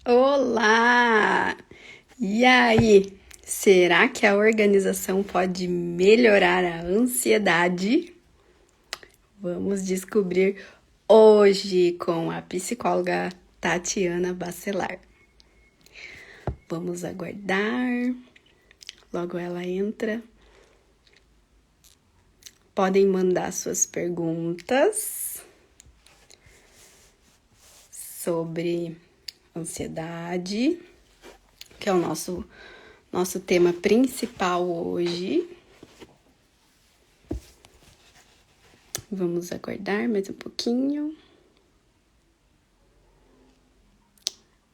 Olá! E aí? Será que a organização pode melhorar a ansiedade? Vamos descobrir hoje com a psicóloga Tatiana Bacelar. Vamos aguardar. Logo ela entra. Podem mandar suas perguntas sobre ansiedade, que é o nosso tema principal hoje. Vamos aguardar mais um pouquinho.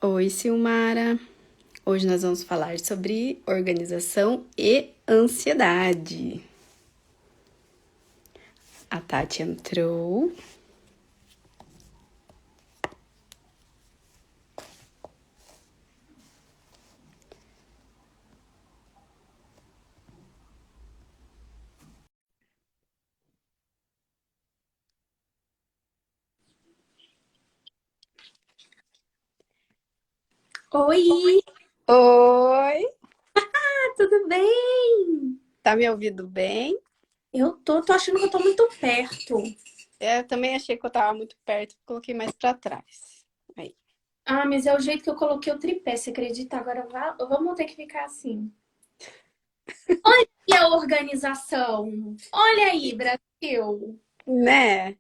Oi, Silmara. Hoje nós vamos falar sobre organização e ansiedade. A Tati entrou. Oi, Oi, tudo bem? tá me ouvindo bem? Eu tô achando que eu tô muito perto. Eu também achei que eu tava muito perto, coloquei mais pra trás. Aí. Ah, mas é o jeito que eu coloquei o tripé, você acredita? Agora vamos ter que ficar assim. E a organização? Olha aí, Brasil. Né?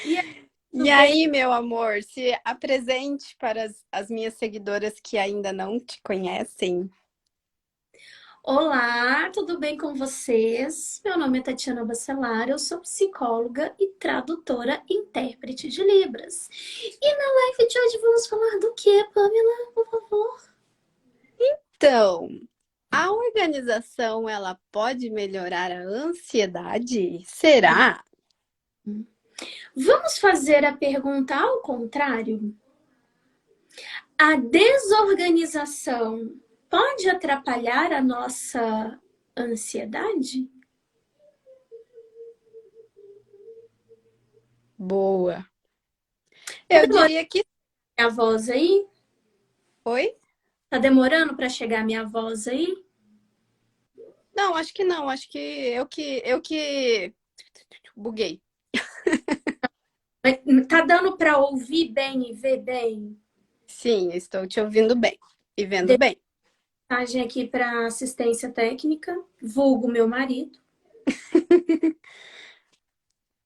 E aí, E tudo bem? aí, meu amor, se apresente para as minhas seguidoras que ainda não te conhecem. Olá, tudo bem com vocês? Meu nome é Tatiana Bacelar, eu sou psicóloga e tradutora e intérprete de Libras. E na live de hoje vamos falar do que, Pamela, por favor? Então, a organização, ela pode melhorar a ansiedade? Será? Vamos fazer a pergunta ao contrário? A desorganização pode atrapalhar a nossa ansiedade? Boa. Tá Eu demorando diria que minha voz aí? foi. Tá demorando para chegar minha voz aí? Não, acho que não. Acho que eu que buguei. Tá dando para ouvir bem e ver bem? Sim, estou te ouvindo bem e vendo bem. Mensagem aqui para assistência técnica, vulgo meu marido,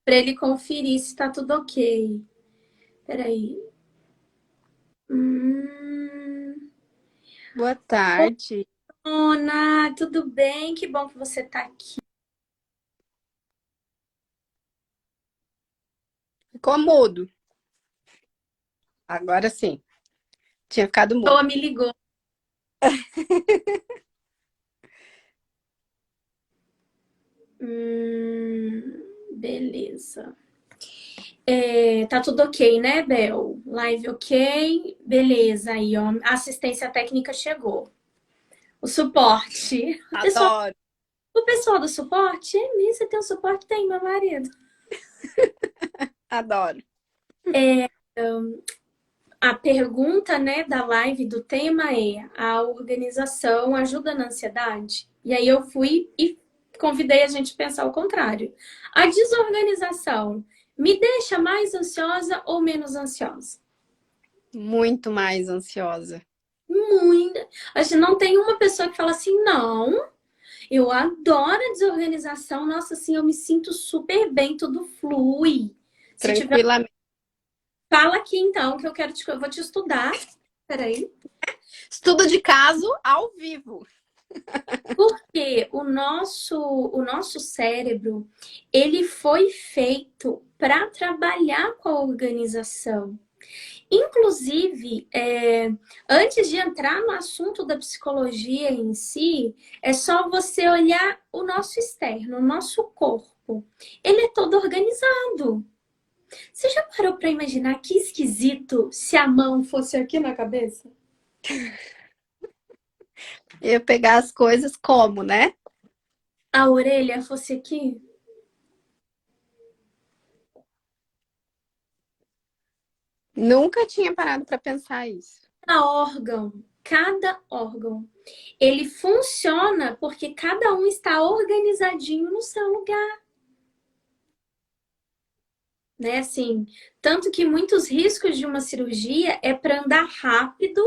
para ele conferir se tá tudo ok. Peraí. Hum... Boa tarde. Ana, tudo bem? Que bom que você tá aqui. Ficou mudo. Agora sim. Tinha ficado Ela mudo. me ligou. Beleza. Tá tudo ok, né, Bel? Live ok? Beleza, aí, ó. A assistência técnica chegou. O suporte. Adoro. O pessoal do suporte? É mesmo? Você tem um suporte? Tem, meu marido. Adoro. A pergunta, né, da live do tema é: a organização ajuda na ansiedade? E aí eu fui e convidei a gente a pensar o contrário. A desorganização me deixa mais ansiosa ou menos ansiosa? Muito mais ansiosa. Muita. A gente não tem uma pessoa que fala assim, não, eu adoro a desorganização, nossa, assim, eu me sinto super bem, tudo flui. Se tiver, Tranquilamente. fala aqui então, que eu vou te estudar. Peraí. Estudo de caso ao vivo. Porque o nosso cérebro, ele foi feito para trabalhar com a organização. Inclusive, antes de entrar no assunto da psicologia em si, é só você olhar o nosso externo, o nosso corpo. Ele é todo organizado. Você já parou para imaginar que esquisito se a mão fosse aqui na cabeça? Eu pegar as coisas como, né? A orelha fosse aqui? Nunca tinha parado para pensar isso. Cada órgão, ele funciona porque cada um está organizadinho no seu lugar. Né, assim, tanto que muitos riscos de uma cirurgia é para andar rápido,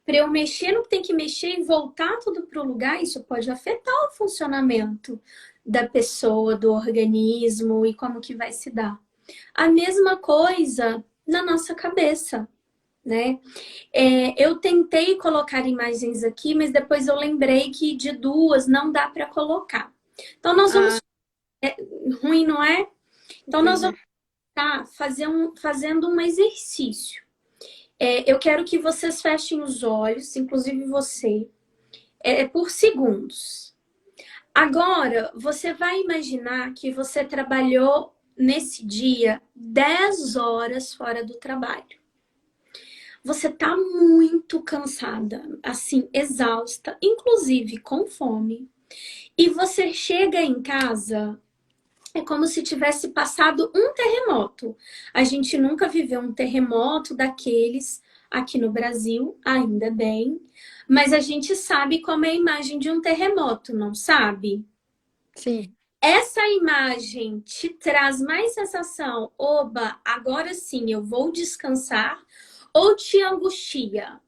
para eu mexer no que tem que mexer e voltar tudo para o lugar, isso pode afetar o funcionamento da pessoa, do organismo e como que vai se dar. A mesma coisa na nossa cabeça, né? Eu tentei colocar imagens aqui, mas depois eu lembrei que de duas não dá para colocar. Então nós vamos... ruim, não é? Então nós vamos fazendo um exercício. Eu quero que vocês fechem os olhos, inclusive você, por segundos. Agora, você vai imaginar que você trabalhou nesse dia 10 horas fora do trabalho. Você tá muito cansada, assim, exausta, inclusive com fome. E você chega em casa, é como se tivesse passado um terremoto. A gente nunca viveu um terremoto daqueles aqui no Brasil, ainda bem. Mas a gente sabe como é a imagem de um terremoto, não sabe? Sim. Essa imagem te traz mais sensação, oba, agora sim eu vou descansar, ou te angustia?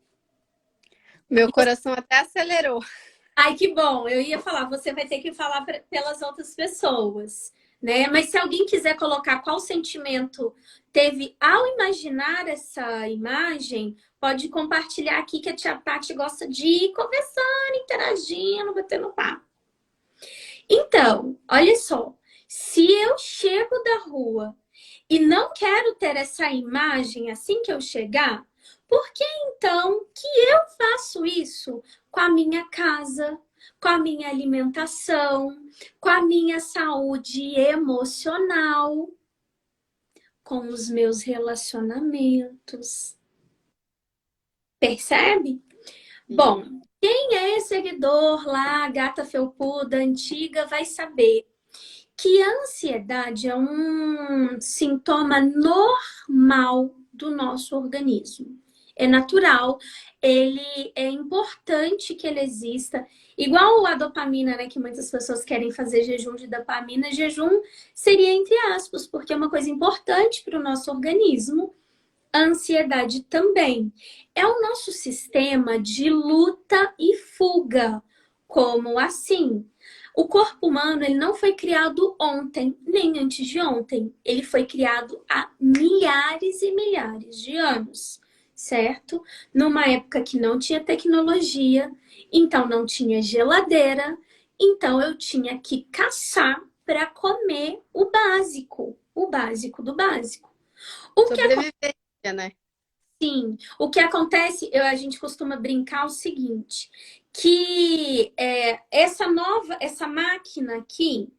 Meu coração até acelerou. Ai, que bom, eu ia falar, você vai ter que falar pelas outras pessoas, né? Mas se alguém quiser colocar qual sentimento teve ao imaginar essa imagem, pode compartilhar aqui que a tia Paty gosta de ir conversando, interagindo, batendo papo. Então, olha só, se eu chego da rua e não quero ter essa imagem assim que eu chegar, por que então que eu faço isso com a minha casa, com a minha alimentação, com a minha saúde emocional, com os meus relacionamentos? Percebe? Bom, quem é seguidor lá, gata felpuda, antiga, vai saber que a ansiedade é um sintoma normal do nosso organismo. É natural, ele é importante que ele exista. Igual a dopamina, né, que muitas pessoas querem fazer jejum de dopamina, jejum seria entre aspas, porque é uma coisa importante para o nosso organismo. A ansiedade também é o nosso sistema de luta e fuga. Como assim? O corpo humano ele não foi criado ontem, nem antes de ontem. Ele foi criado há milhares e milhares de anos, certo? Numa época que não tinha tecnologia, então não tinha geladeira, então eu tinha que caçar para comer o básico do básico. O que Sobrevivência, né? Sim, o que acontece, a gente costuma brincar o seguinte, que essa máquina aqui,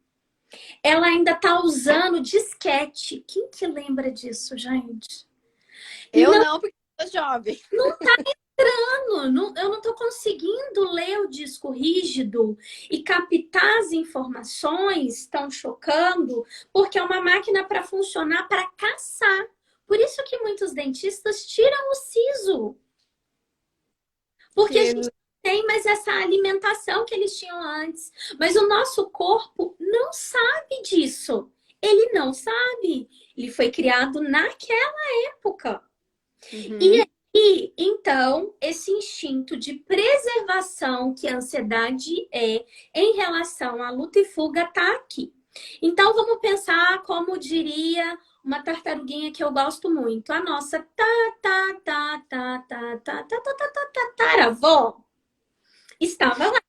ela ainda tá usando disquete. Quem que lembra disso, gente? Eu não, porque sou jovem. Eu não tô conseguindo ler o disco rígido e captar as informações, estão chocando, porque é uma máquina para funcionar para caçar. Por isso que muitos dentistas tiram o siso. Porque a gente não tem mais essa alimentação que eles tinham antes. Mas o nosso corpo não sabe disso. Ele não sabe. Ele foi criado naquela época. E aí, então, esse instinto de preservação que a ansiedade é em relação à luta e fuga está aqui. Então, vamos pensar como diria uma tartaruguinha que eu gosto muito. A nossa tataravó estava lá.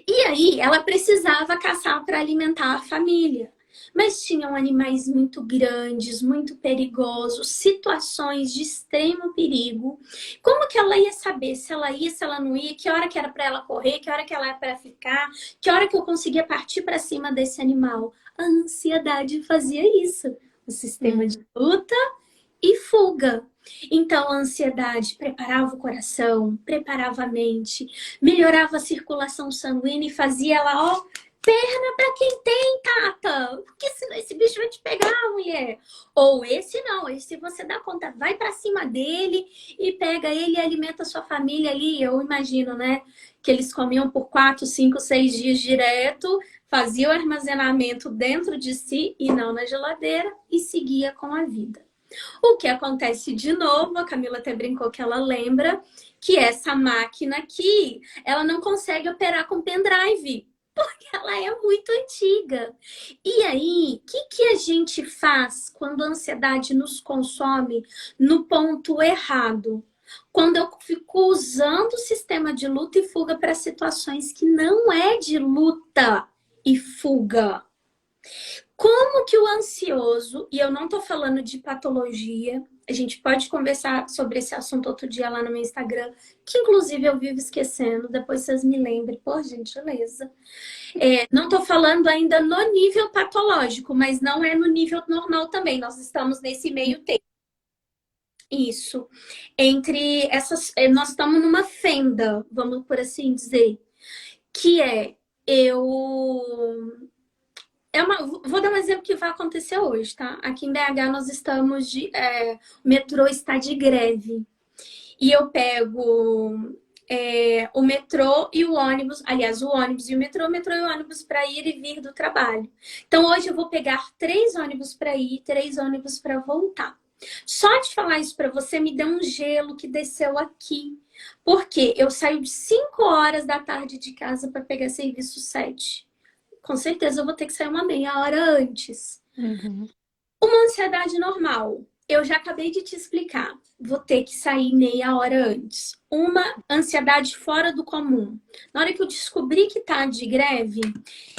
E aí, ela precisava caçar para alimentar a família. Mas tinham animais muito grandes, muito perigosos, situações de extremo perigo. Como que ela ia saber se ela ia, se ela não ia, que hora que era para ela correr, que hora que ela era para ficar, que hora que eu conseguia partir para cima desse animal? A ansiedade fazia isso. O sistema de luta e fuga. Então, a ansiedade preparava o coração, preparava a mente, melhorava a circulação sanguínea e fazia ela, ó, Pra quem tem, Tata, porque senão esse bicho vai te pegar, mulher. Ou esse não, esse você dá conta, vai pra cima dele e pega ele e alimenta a sua família ali. Eu imagino, né, que eles comiam por 4, 5, 6 dias direto, fazia o armazenamento dentro de si e não na geladeira e seguia com a vida. O que acontece de novo, a Camila até brincou que ela lembra, que essa máquina aqui, ela não consegue operar com pendrive, porque ela é muito antiga. E aí, o que a gente faz quando a ansiedade nos consome no ponto errado? Quando eu fico usando o sistema de luta e fuga para situações que não é de luta e fuga. Como que o ansioso, e eu não tô falando de patologia, a gente pode conversar sobre esse assunto outro dia lá no meu Instagram, que inclusive eu vivo esquecendo, depois vocês me lembrem, por gentileza. Não tô falando ainda no nível patológico, mas não é no nível normal também, nós estamos nesse meio termo. Isso. Entre essas, nós estamos numa fenda, vamos por assim dizer, que eu vou dar um exemplo que vai acontecer hoje, tá? Aqui em BH nós estamos o metrô está de greve. E eu pego o metrô e o ônibus, aliás, o ônibus e o metrô e o ônibus para ir e vir do trabalho. Então hoje eu vou pegar 3 ônibus para ir, 3 ônibus para voltar. Só de falar isso para você me deu um gelo que desceu aqui. Porque eu saio de 5 horas da tarde de casa para pegar serviço 7. Com certeza eu vou ter que sair uma meia hora antes. Uhum. Uma ansiedade normal, eu já acabei de te explicar. Vou ter que sair meia hora antes. Uma ansiedade fora do comum. Na hora que eu descobri que tá de greve,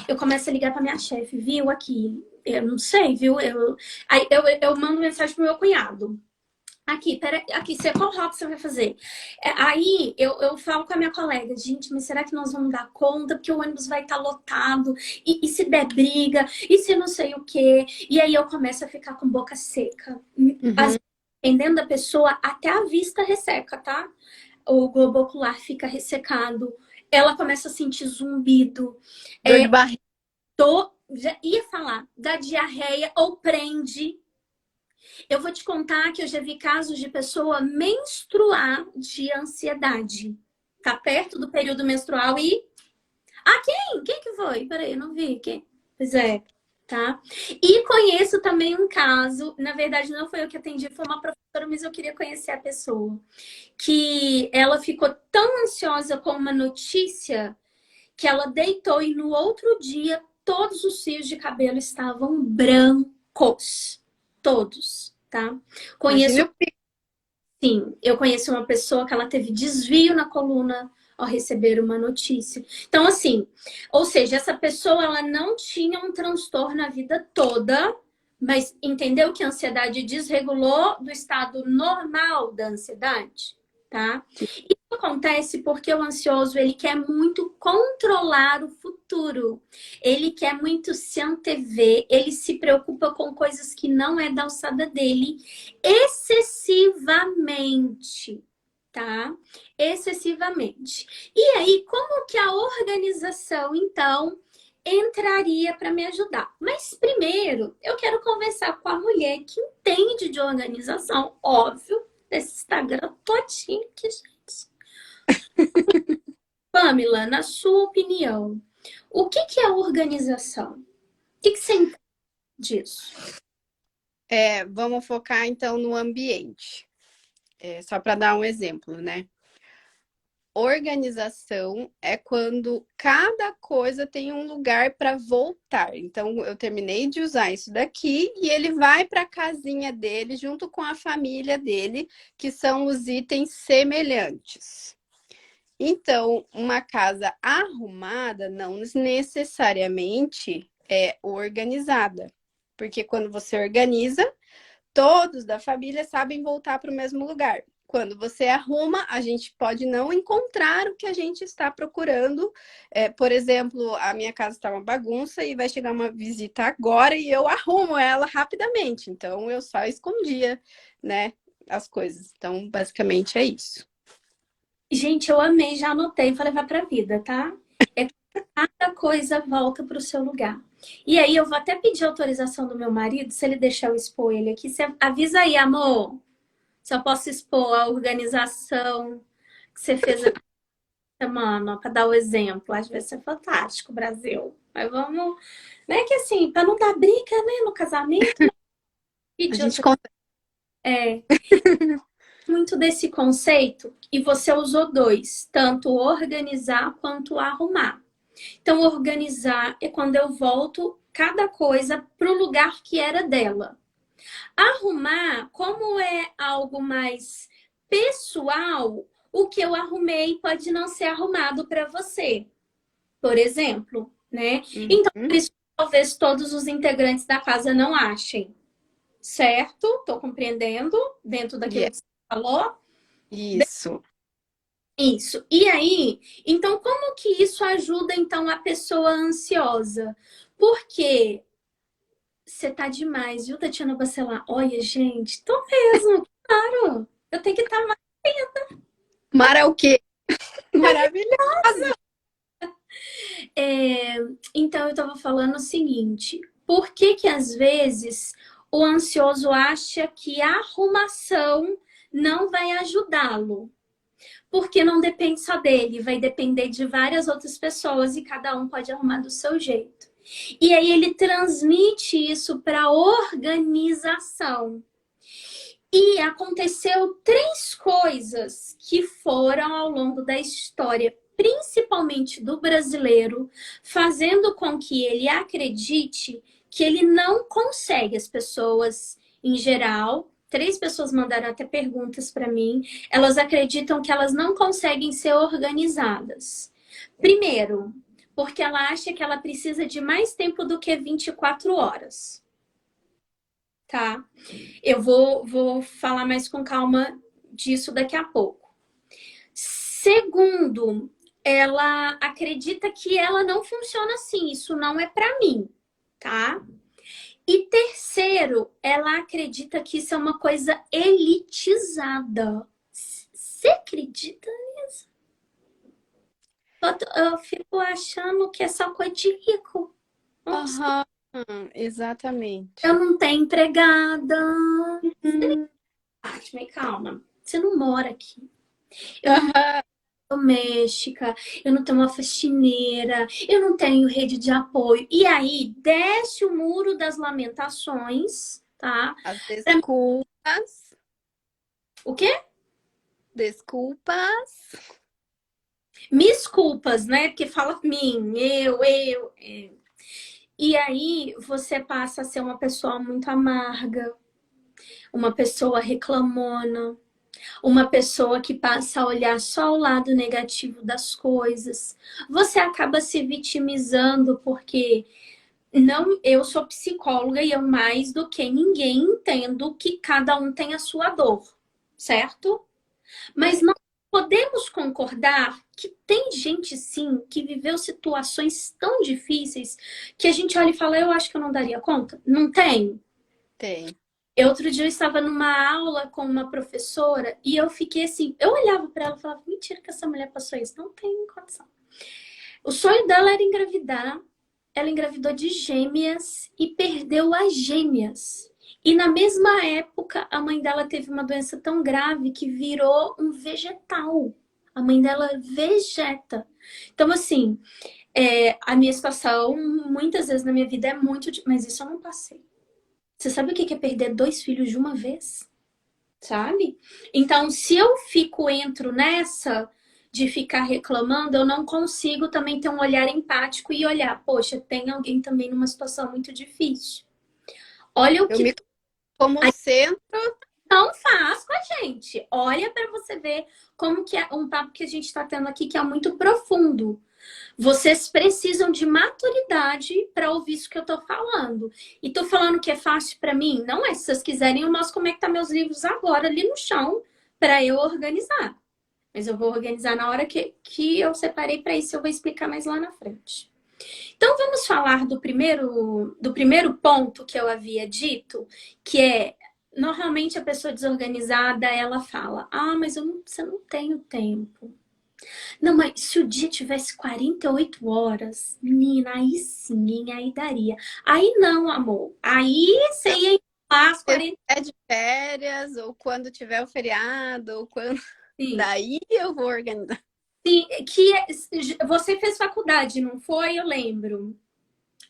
eu começo a ligar pra minha chefe, viu? Aqui, eu não sei, viu? Aí eu mando mensagem pro meu cunhado. Aqui, pera, aqui, qual rota você vai fazer? Aí eu falo com a minha colega, gente, mas será que nós vamos dar conta? Porque o ônibus vai estar lotado, e se der briga, e se não sei o quê. E aí eu começo a ficar com boca seca. Uhum. Dependendo da pessoa, até a vista resseca, tá? O globo ocular fica ressecado. Ela começa a sentir zumbido. Dor de barriga. Já ia falar da diarreia ou prende. Eu vou te contar que eu já vi casos de pessoa menstruar de ansiedade. Tá perto do período menstrual e... Ah, quem? Quem que foi? Peraí, eu não vi. Quem? Pois é, tá? E conheço também um caso, na verdade não foi eu que atendi, foi uma professora, mas eu queria conhecer a pessoa. Que ela ficou tão ansiosa com uma notícia que ela deitou e no outro dia todos os fios de cabelo estavam brancos. Todos, tá? Imagina Conheço, o pico. sim, eu conheço uma pessoa que ela teve desvio na coluna ao receber uma notícia. Então, assim, ou seja, essa pessoa ela não tinha um transtorno a vida toda, mas entendeu que a ansiedade desregulou do estado normal da ansiedade, tá? Isso acontece porque o ansioso ele quer muito controlar o futuro. Ele quer muito se antever, ele se preocupa com coisas que não é da alçada dele excessivamente, tá? Excessivamente. E aí, como que a organização, então, entraria para me ajudar? Mas primeiro, eu quero conversar com a mulher que entende de organização, óbvio, desse Instagram todinho aqui, gente. Pamela, na sua opinião, o que é organização? O que você entende disso? Vamos focar então no ambiente. Só para dar um exemplo, né? Organização é quando cada coisa tem um lugar para voltar. Então, eu terminei de usar isso daqui e ele vai para a casinha dele junto com a família dele, que são os itens semelhantes. Então, uma casa arrumada não necessariamente é organizada, porque quando você organiza, todos da família sabem voltar para o mesmo lugar. Quando você arruma, a gente pode não encontrar o que a gente está procurando. Por exemplo, a minha casa está uma bagunça e vai chegar uma visita agora e eu arrumo ela rapidamente. Então, eu só escondia, né, as coisas. Então, basicamente é isso. Gente, eu amei, já anotei, vou levar pra vida, tá? cada coisa volta para o seu lugar. E aí eu vou até pedir autorização do meu marido, se ele deixar eu expor ele aqui. Você avisa aí, amor, se eu posso expor a organização que você fez essa semana, para dar o exemplo. Às vezes é fantástico, Brasil. Mas vamos, né? Que assim, para não dar briga, né, no casamento, né? A Pedir gente autorização. É muito desse conceito, e você usou dois, tanto organizar quanto arrumar. Então, organizar é quando eu volto cada coisa para o lugar que era dela. Arrumar, como é algo mais pessoal, o que eu arrumei pode não ser arrumado para você, por exemplo, né? Então, por Uhum. isso, talvez todos os integrantes da casa não achem, certo? Estou compreendendo dentro daquilo Yeah. que você falou. Isso. Isso. E aí, então como que isso ajuda então a pessoa ansiosa? Porque você tá demais, viu, Tatiana Bacelar? Olha, gente, tô mesmo, claro. Eu tenho que estar mais. Mara o quê? Maravilhosa. É, então eu tava falando o seguinte: por que que às vezes o ansioso acha que a arrumação não vai ajudá-lo? Porque não depende só dele, vai depender de várias outras pessoas e cada um pode arrumar do seu jeito. E aí ele transmite isso para a organização. E aconteceu três coisas que foram ao longo da história, principalmente do brasileiro, fazendo com que ele acredite que ele não consegue. As pessoas, em geral, três pessoas mandaram até perguntas para mim, elas acreditam que elas não conseguem ser organizadas. Primeiro, porque ela acha que ela precisa de mais tempo do que 24 horas, tá? Eu vou falar mais com calma disso daqui a pouco. Segundo, ela acredita que ela não funciona assim, isso não é para mim, tá? E terceiro, ela acredita que isso é uma coisa elitizada. Você acredita nisso? Eu fico achando que é só coisa de rico. Nossa, Aham, exatamente. eu não tenho empregada. Uhum. Fátima, calma. Você não mora aqui. Eu não Aham. doméstica, eu não tenho uma faxineira, eu não tenho rede de apoio. E aí desce o muro das lamentações, tá? As desculpas. O quê? Desculpas. Desculpas, né? Porque fala mim, eu. E aí você passa a ser uma pessoa muito amarga, uma pessoa reclamona, uma pessoa que passa a olhar só o lado negativo das coisas. Você acaba se vitimizando porque não, eu sou psicóloga e eu mais do que ninguém entendo que cada um tem a sua dor, certo? Mas nós podemos concordar que tem gente sim que viveu situações tão difíceis que a gente olha e fala, eu acho que eu não daria conta. Não tem? Tem. Outro dia eu estava numa aula com uma professora e eu fiquei assim, eu olhava para ela e falava, mentira que essa mulher passou isso, não tem condição. O sonho dela era engravidar, ela engravidou de gêmeas e perdeu as gêmeas. E na mesma época, a mãe dela teve uma doença tão grave que virou um vegetal. A mãe dela vegeta. Então, assim, a minha situação, muitas vezes na minha vida, é muito. Mas isso eu não passei. Você sabe o que é perder dois filhos de uma vez? Sabe? Então, se eu entro nessa de ficar reclamando, eu não consigo também ter um olhar empático e olhar, poxa, tem alguém também numa situação muito difícil. Olha o Eu que me como centro. não faz com a gente. Olha para você ver como que é um papo que a gente está tendo aqui que é muito profundo. Vocês precisam de maturidade para ouvir isso que eu tô falando. E tô falando que é fácil para mim? Não é. Se vocês quiserem, eu mostro como é que tá meus livros agora ali no chão para eu organizar. Mas eu vou organizar na hora que eu separei para isso. Eu vou explicar mais lá na frente. Então vamos falar do primeiro ponto que eu havia dito, que é normalmente a pessoa desorganizada, ela fala: "Ah, mas você não tem o tempo". Não, mas se o dia tivesse 48 horas, menina, aí sim, hein? Aí daria. Aí não, amor. Aí você ia enrolar as Se 40. é de férias, ou quando tiver o feriado, ou quando. Sim. Daí eu vou organizar. Sim, você fez faculdade, não foi? Eu lembro.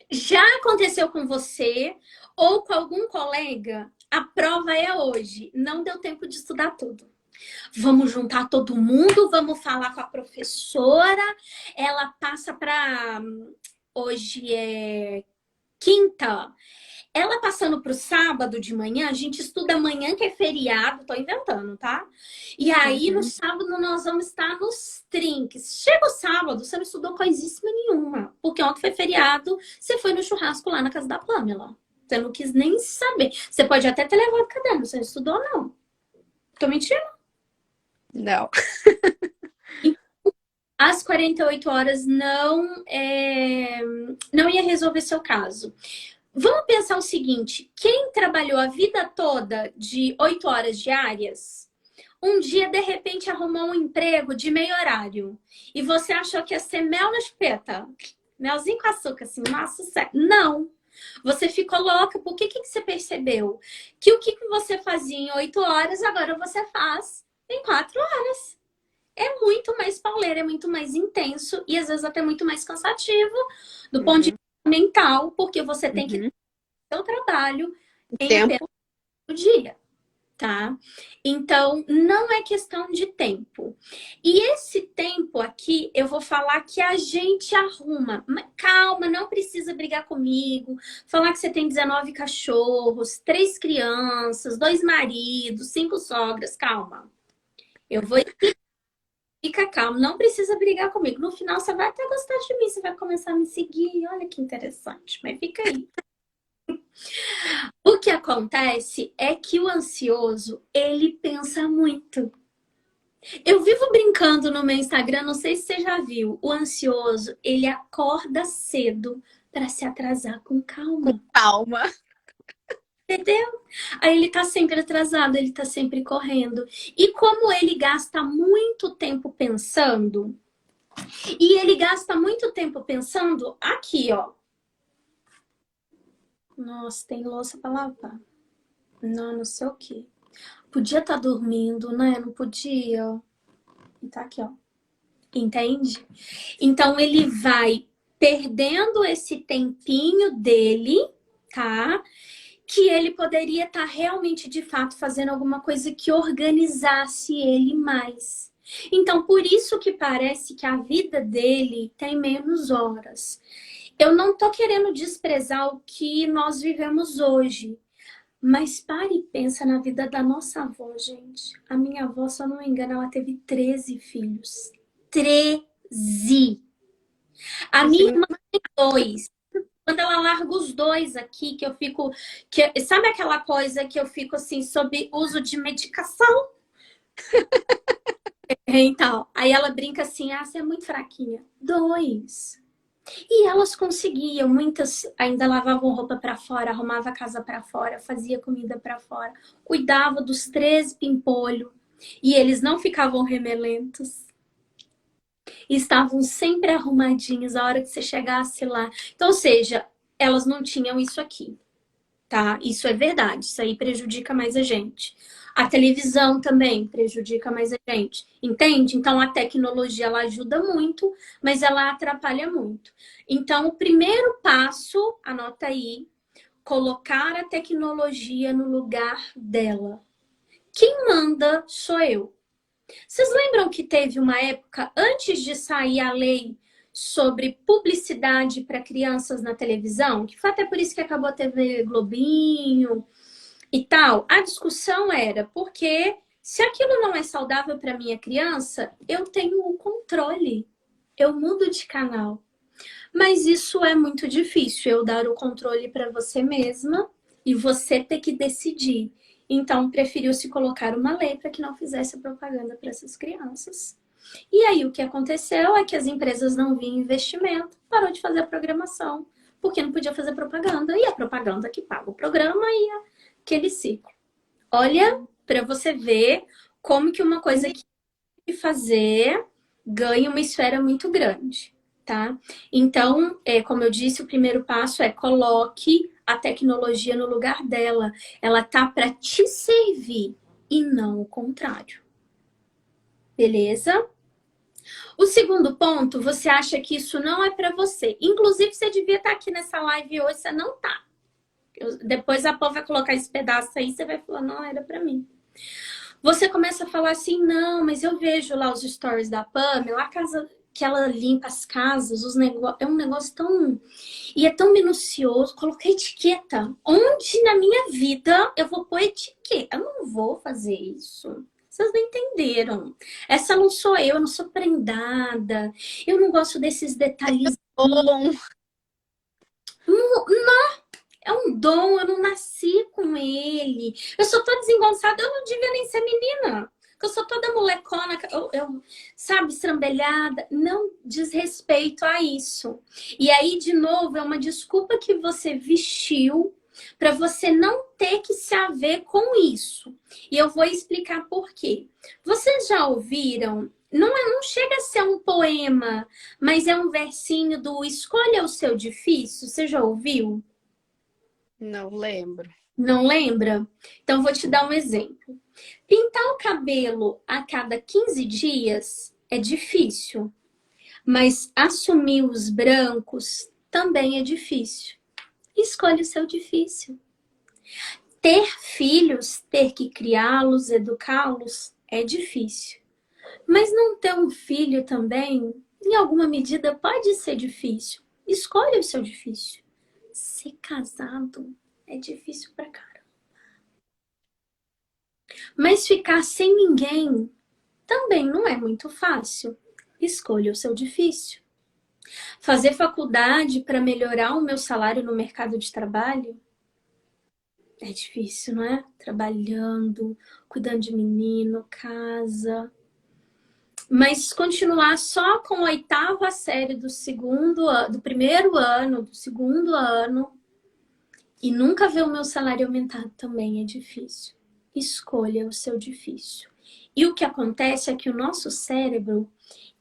Já aconteceu com você ou com algum colega? A prova é hoje. Não deu tempo de estudar tudo. Vamos juntar todo mundo, vamos falar com a professora. Ela passa para. Hoje é quinta. Ela passando para o sábado de manhã, a gente estuda amanhã, que é feriado, tô inventando, tá? E aí no Uhum. sábado nós vamos estar nos trinques. Chega o sábado, você não estudou coisíssima nenhuma, porque ontem foi feriado, você foi no churrasco lá na casa da Pamela. Você não quis nem saber. Você pode até ter levado caderno, você não estudou, não. Tô mentindo? Não. Às 48 horas não ia resolver seu caso. Vamos pensar o seguinte: quem trabalhou a vida toda de 8 horas diárias, um dia de repente arrumou um emprego de meio horário e você achou que ia ser mel na chupeta, melzinho com açúcar, assim, massa sério. Não. Você ficou louca. Por que você percebeu? Que o que você fazia em 8 horas, agora você faz em 4 horas. É muito mais pauleiro, é muito mais intenso e às vezes até muito mais cansativo do ponto de Uhum. vista mental, porque você tem que Uhum. seu trabalho em apenas Tempo. um dia, tá? Então, não é questão de tempo. E esse tempo aqui, eu vou falar que a gente arruma. Calma, não precisa brigar comigo. Falar que você tem 19 cachorros, 3 crianças, 2 maridos, 5 sogras. Calma. Eu vou. Fica calmo, não precisa brigar comigo. No final, você vai até gostar de mim, você vai começar a me seguir. Olha que interessante, mas fica aí. O que acontece é que o ansioso, ele pensa muito. Eu vivo brincando no meu Instagram, não sei se você já viu. O ansioso, ele acorda cedo para se atrasar com calma. Calma. Entendeu? Aí ele tá sempre atrasado, ele tá sempre correndo. E como ele gasta muito tempo pensando, e ele gasta muito tempo pensando aqui, ó. Nossa, tem louça para lavar. Não, não sei o quê. Podia estar dormindo, né? Não podia. E tá aqui, ó. Entende? Então ele vai perdendo esse tempinho dele, tá? Que ele poderia estar realmente, de fato, fazendo alguma coisa que organizasse ele mais. Então, por isso que parece que a vida dele tem menos horas. Eu não tô querendo desprezar o que nós vivemos hoje, mas pare e pensa na vida da nossa avó, gente. A minha avó, se eu não me engano, ela teve 13 filhos. 13. A Isso minha é irmã tem dois. Quando ela larga os dois aqui, que eu fico. Sabe aquela coisa que eu fico assim, sob uso de medicação? Então, aí ela brinca assim: ah, você é muito fraquinha. Dois. E elas conseguiam, muitas ainda lavavam roupa para fora, arrumava a casa para fora, fazia comida para fora, cuidava dos 13 pimpolho e eles não ficavam remelentos. E estavam sempre arrumadinhos a hora que você chegasse lá. Então, ou seja, elas não tinham isso aqui, tá? Isso é verdade, isso aí prejudica mais a gente. A televisão também prejudica mais a gente, entende? Então a tecnologia ela ajuda muito, mas ela atrapalha muito. Então o primeiro passo, anota aí, colocar a tecnologia no lugar dela. Quem manda sou eu. Vocês lembram que teve uma época antes de sair a lei sobre publicidade para crianças na televisão, que foi até por isso que acabou a TV Globinho, e tal, a discussão era porque se aquilo não é saudável para minha criança, eu tenho o controle. Eu mudo de canal. Mas isso é muito difícil, eu dar o controle para você mesma e você ter que decidir. Então, preferiu-se colocar uma lei para que não fizesse propaganda para essas crianças. E aí, o que aconteceu é que as empresas não viam investimento, parou de fazer a programação, porque não podia fazer propaganda. E a propaganda que paga o programa ia aquele ciclo. Olha, para você ver como que uma coisa que tem que fazer ganha uma esfera muito grande, tá? Então, como eu disse, o primeiro passo é coloque a tecnologia no lugar dela. Ela tá para te servir e não o contrário. Beleza? O segundo ponto, você acha que isso não é para você. Inclusive, você devia estar aqui nessa live hoje, você não tá. Depois a Pô vai colocar esse pedaço aí, você vai falar, não, era para mim. Você começa a falar assim, não, mas eu vejo lá os stories da Pamela, a casa que ela limpa as casas, é um negócio tão... E é tão minucioso, coloquei etiqueta. Onde na minha vida eu vou pôr etiqueta? Eu não vou fazer isso. Vocês não entenderam. Essa não sou eu não sou prendada. Eu não gosto desses detalhes. Bom, É um dom, eu não nasci com ele. Eu sou toda desengonçada, eu não devia nem ser menina. Eu sou toda molecona, sabe, estrambelhada. Não diz respeito a isso. E aí, de novo, é uma desculpa que você vestiu para você não ter que se haver com isso. E eu vou explicar por quê. Vocês já ouviram? Não chega a ser um poema, mas é um versinho do Escolha o Seu Difícil. Você já ouviu? não lembro. Não lembra? Então, vou te dar um exemplo. Pintar o cabelo a cada 15 dias é difícil, mas assumir os brancos também é difícil. Escolha o seu difícil. Ter filhos, ter que criá-los, educá-los, é difícil. Mas não ter um filho também, em alguma medida, pode ser difícil. Escolha o seu difícil. Ser casado é difícil pra caramba. Mas ficar sem ninguém também não é muito fácil. Escolha o seu difícil. Fazer faculdade para melhorar o meu salário no mercado de trabalho é difícil, não é? Trabalhando, cuidando de menino, casa. Mas continuar só com a oitava série do primeiro ano, do segundo ano, e nunca ver o meu salário aumentado também é difícil. Escolha o seu difícil. E o que acontece é que o nosso cérebro,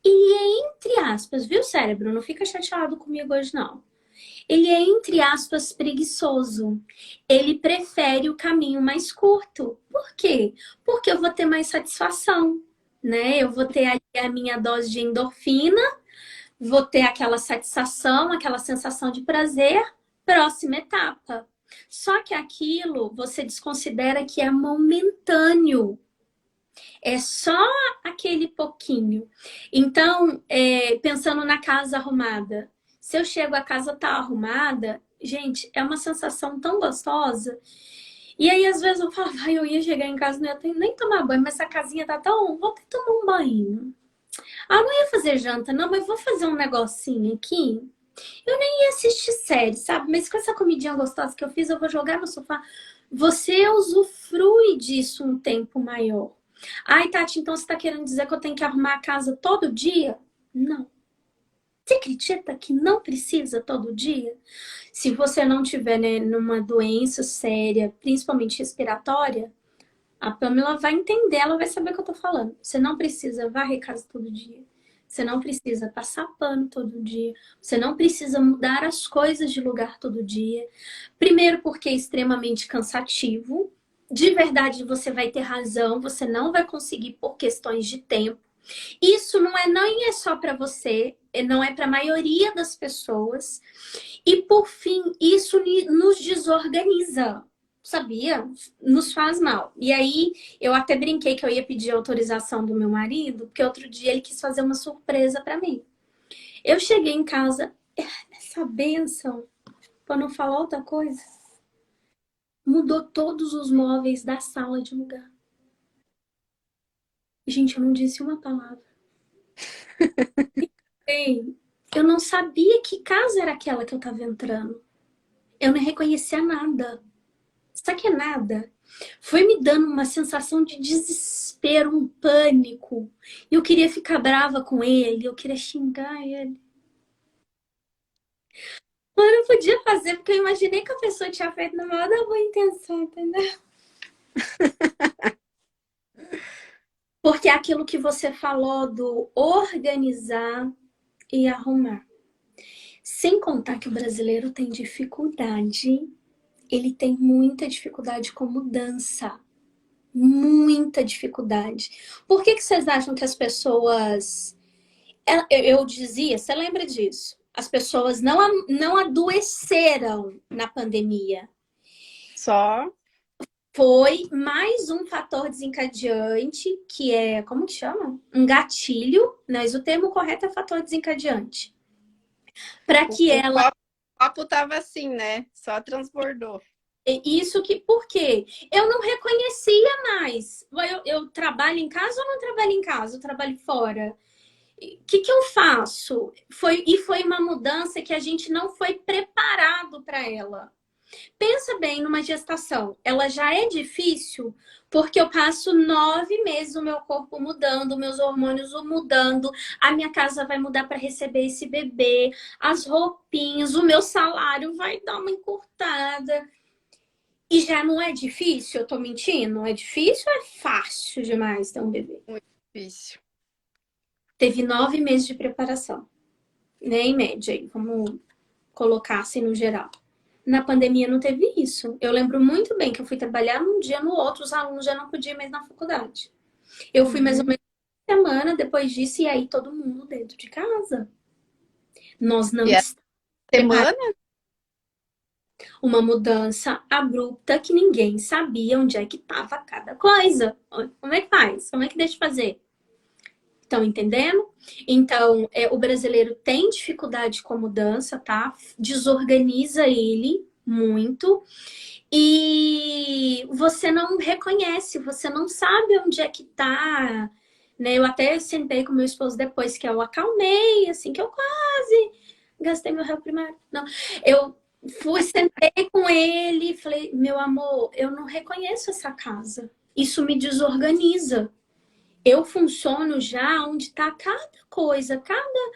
ele é entre aspas, viu, cérebro? Não fica chateado comigo hoje, não. Ele é, entre aspas, preguiçoso. Ele prefere o caminho mais curto. Por quê? Porque eu vou ter mais satisfação, né? Eu vou ter ali a minha dose de endorfina, vou ter aquela satisfação, aquela sensação de prazer. Próxima etapa. Só que aquilo você desconsidera que é momentâneo. É só aquele pouquinho. Então, pensando na casa arrumada. Se eu chego, a casa tá arrumada, gente, é uma sensação tão gostosa. E aí, às vezes, eu falo, eu ia chegar em casa, não ia nem tomar banho, mas essa casinha tá tão... Vou ter que tomar um banho. Ah, não ia fazer janta, não, mas vou fazer um negocinho aqui. Eu nem ia assistir série, sabe? Mas com essa comidinha gostosa que eu fiz, eu vou jogar no sofá. Você usufrui disso um tempo maior. Ai, Tati, então você tá querendo dizer que eu tenho que arrumar a casa todo dia? Não. Você acredita que não precisa todo dia? Se você não tiver, né, numa doença séria, principalmente respiratória, a Pamela vai entender, ela vai saber o que eu tô falando. Você não precisa varrer casa todo dia. Você não precisa passar pano todo dia. Você não precisa mudar as coisas de lugar todo dia. Primeiro, porque é extremamente cansativo. De verdade, você vai ter razão. Você não vai conseguir por questões de tempo. Isso nem é só para você, não é para a maioria das pessoas. E por fim, isso nos desorganiza. Sabia? Nos faz mal. E aí, eu até brinquei que eu ia pedir autorização do meu marido, porque outro dia ele quis fazer uma surpresa para mim. Eu cheguei em casa, essa bênção, para não falar outra coisa, mudou todos os móveis da sala de lugar. Gente, eu não disse uma palavra. Ei, eu não sabia que casa era aquela que eu tava entrando. Eu não reconhecia nada. Sabe que é nada? Foi me dando uma sensação de desespero, um pânico. Eu queria ficar brava com ele, eu queria xingar ele. Mas eu não podia fazer, porque eu imaginei que a pessoa tinha feito na maior da boa intenção, entendeu? Porque é aquilo que você falou do organizar e arrumar. Sem contar que o brasileiro tem dificuldade, ele tem muita dificuldade com mudança. Muita dificuldade. Por que vocês acham que as pessoas... Eu dizia, você lembra disso? As pessoas não adoeceram na pandemia. Só Foi mais um fator desencadeante, que é, como que chama? Um gatilho, mas o termo correto é fator desencadeante. Para que o ela... copo tava assim, né? Só transbordou. Isso que, por quê? Eu não reconhecia mais. Eu trabalho em casa ou não trabalho em casa? Eu trabalho fora. O que eu faço? Foi uma mudança que a gente não foi preparado para ela. Pensa bem numa gestação. Ela já é difícil porque eu passo 9 meses o meu corpo mudando, meus hormônios mudando, a minha casa vai mudar para receber esse bebê, as roupinhas, o meu salário vai dar uma encurtada. E já não é difícil? Eu tô mentindo? É difícil ou é fácil demais ter um bebê? Muito difícil. Teve 9 meses de preparação, né? Em média, aí, vamos colocar assim no geral. Na pandemia não teve isso. Eu lembro muito bem que eu fui trabalhar num dia, no outro, os alunos já não podiam ir mais na faculdade. Eu fui mais ou menos uma semana depois disso, e aí todo mundo dentro de casa. Nós não E a estamos preparados. semana Uma mudança abrupta que ninguém sabia onde é que estava cada coisa. Como é que faz? Como é que deixa de fazer? Estão entendendo? Então, o brasileiro tem dificuldade com a mudança, tá? Desorganiza ele muito. E você não reconhece, você não sabe onde é que tá. Né? Eu até sentei com meu esposo depois que eu acalmei, assim, que eu quase gastei meu réu primário. Não, eu sentei com ele e falei, meu amor, eu não reconheço essa casa. Isso me desorganiza. Eu funciono já onde está cada coisa, cada...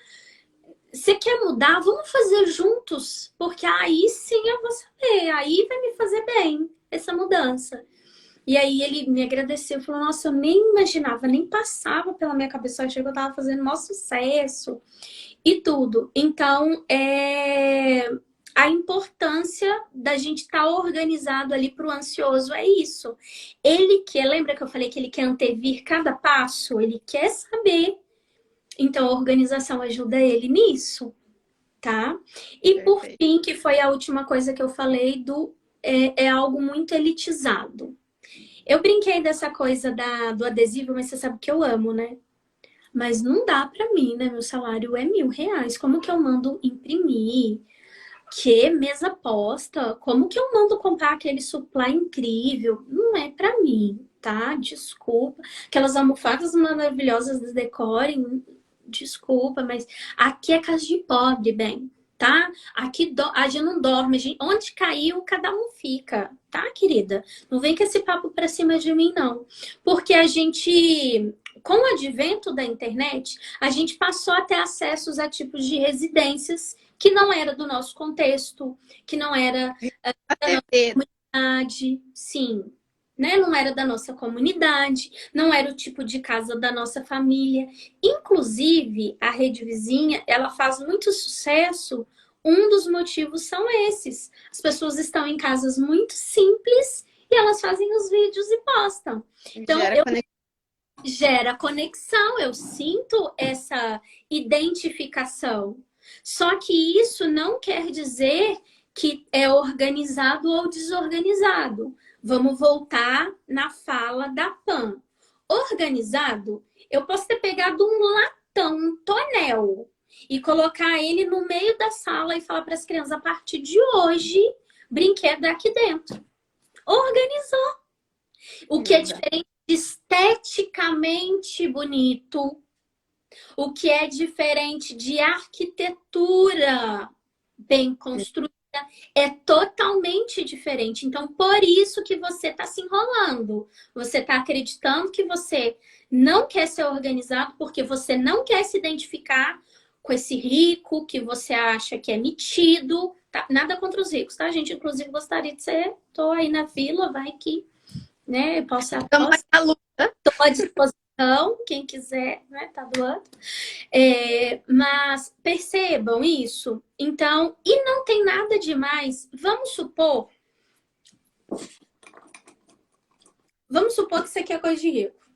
Você quer mudar? Vamos fazer juntos, porque aí sim eu vou saber, aí vai me fazer bem essa mudança. E aí ele me agradeceu, falou, nossa, eu nem imaginava, nem passava pela minha cabeça, eu achei que eu tava fazendo maior sucesso e tudo. Então, a importância da gente estar organizado ali para o ansioso é isso. Ele quer, lembra que eu falei que ele quer antevir cada passo? Ele quer saber. Então, a organização ajuda ele nisso, tá? E por perfeito. fim, que foi a última coisa que eu falei, é algo muito elitizado. Eu brinquei dessa coisa do adesivo, mas você sabe que eu amo, né? Mas não dá para mim, né? Meu salário é R$ 1.000. Como que eu mando imprimir? Que mesa posta? Como que eu mando comprar aquele supply incrível? Não é para mim, tá? Desculpa. Aquelas almofadas maravilhosas do Decore, desculpa, mas aqui é casa de pobre, bem, tá? Aqui a gente não dorme, onde caiu, cada um fica, tá, querida? Não vem com esse papo pra cima de mim, não. Porque a gente, com o advento da internet, a gente passou a ter acessos a tipos de residências que não era do nosso contexto, que não era A da nossa TV, comunidade, sim, né? Não era da nossa comunidade, não era o tipo de casa da nossa família. Inclusive, a Rede Vizinha, ela faz muito sucesso. Um dos motivos são esses. As pessoas estão em casas muito simples e elas fazem os vídeos e postam. Então, gera conexão. gera conexão, eu sinto essa identificação. Só que isso não quer dizer que é organizado ou desorganizado. Vamos voltar na fala da Pan. Organizado, eu posso ter pegado um latão, um tonel, e colocar ele no meio da sala e falar para as crianças, a partir de hoje, brinquedo é aqui dentro. Organizou. O que é diferente, esteticamente bonito, o que é diferente de arquitetura bem construída, é totalmente diferente. Então, por isso que você está se enrolando. Você está acreditando que você não quer ser organizado porque você não quer se identificar com esse rico que você acha que é metido. Tá? Nada contra os ricos, tá, gente? Inclusive, gostaria de ser... Tô aí na vila, vai que... né? Eu posso Estamos apostar. na luta. Estou à disposição. Então, quem quiser, né, tá doando. Mas percebam isso. Então, e não tem nada demais. Vamos supor que isso aqui é coisa de rico.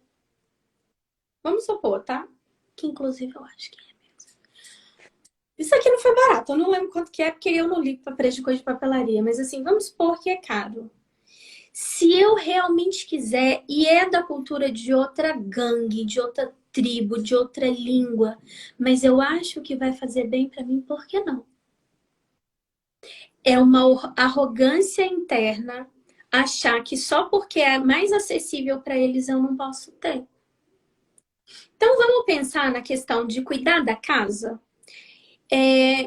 Vamos supor, tá? Que inclusive eu acho que é mesmo. Isso aqui não foi barato, eu não lembro quanto que é, porque eu não ligo para preço de coisa de papelaria. Mas assim, vamos supor que é caro. Se eu realmente quiser, e é da cultura de outra gangue, de outra tribo, de outra língua, mas eu acho que vai fazer bem para mim, por que não? É uma arrogância interna achar que só porque é mais acessível para eles eu não posso ter. Então vamos pensar na questão de cuidar da casa?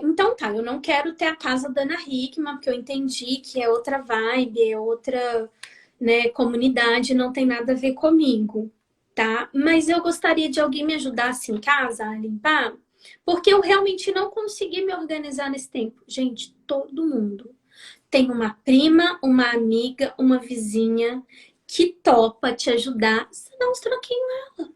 Então tá, eu não quero ter a casa da Ana Hickman, porque eu entendi que é outra vibe, é outra, né, comunidade, não tem nada a ver comigo, tá? Mas eu gostaria de alguém me ajudasse em casa a limpar, porque eu realmente não consegui me organizar nesse tempo. Gente, todo mundo tem uma prima, uma amiga, uma vizinha que topa te ajudar, você dá uns troquinhos.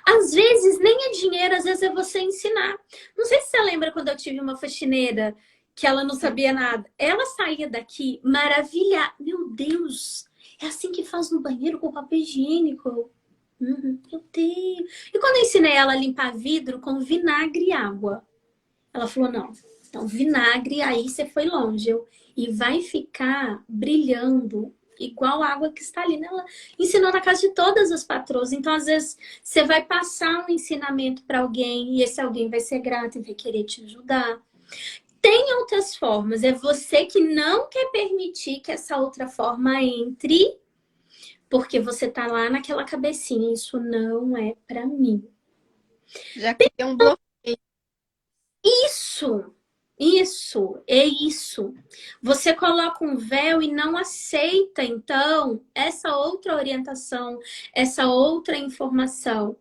Às vezes nem é dinheiro, às vezes é você ensinar. Não sei se você lembra quando eu tive uma faxineira que ela não sabia nada. Ela saía daqui maravilhada. Meu Deus, é assim que faz no banheiro com papel higiênico. Meu Deus. E quando eu ensinei ela a limpar vidro com vinagre e água, ela falou, não, então vinagre, aí você foi longe. E vai ficar brilhando igual água cristalina. Ela ensinou na casa de todas as patroas. Então, às vezes, você vai passar um ensinamento para alguém e esse alguém vai ser grato e vai querer te ajudar. Tem outras formas. É você que não quer permitir que essa outra forma entre, porque você tá lá naquela cabecinha. Isso não é para mim. Já cria um bloqueio. É isso. Você coloca um véu e não aceita, então, essa outra orientação, essa outra informação.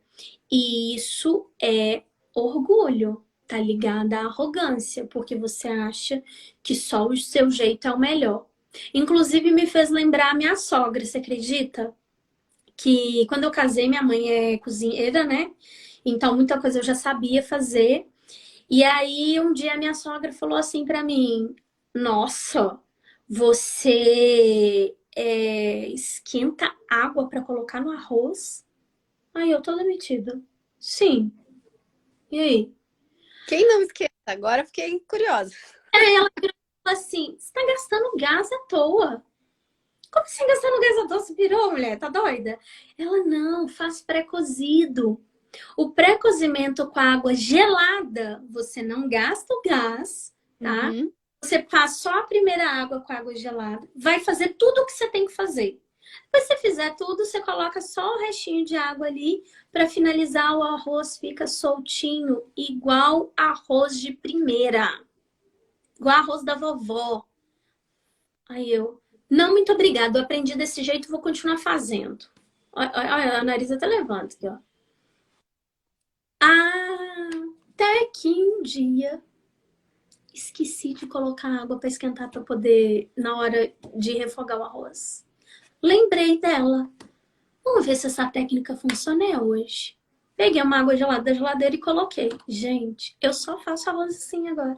E isso é orgulho, tá ligado à arrogância, porque você acha que só o seu jeito é o melhor. Inclusive, me fez lembrar a minha sogra, você acredita? Que quando eu casei, minha mãe é cozinheira, né? Então, muita coisa eu já sabia fazer. E aí, um dia, minha sogra falou assim pra mim: Nossa, você esquenta água pra colocar no arroz? Aí eu toda metida. Sim. E aí? Quem não esquenta? Agora eu fiquei curiosa. Ela falou assim: Você tá gastando gás à toa. Como assim gastando gás à toa? Você virou, mulher? Tá doida? Ela, não, faz pré-cozido. O pré-cozimento com a água gelada, você não gasta o gás, tá? Uhum. Você faz só a primeira água com água gelada. Vai fazer tudo o que você tem que fazer. Depois que você fizer tudo, você coloca só o restinho de água ali para finalizar. O arroz fica soltinho, igual arroz de primeira. Igual arroz da vovó. Aí eu, não, muito obrigada. Eu aprendi desse jeito, vou continuar fazendo. Olha, a nariz até levanta aqui, ó. Até que um dia esqueci de colocar água para esquentar para poder, na hora de refogar o arroz. Lembrei dela. Vamos ver se essa técnica funciona hoje. Peguei uma água gelada da geladeira e coloquei. Gente, eu só faço arroz assim agora.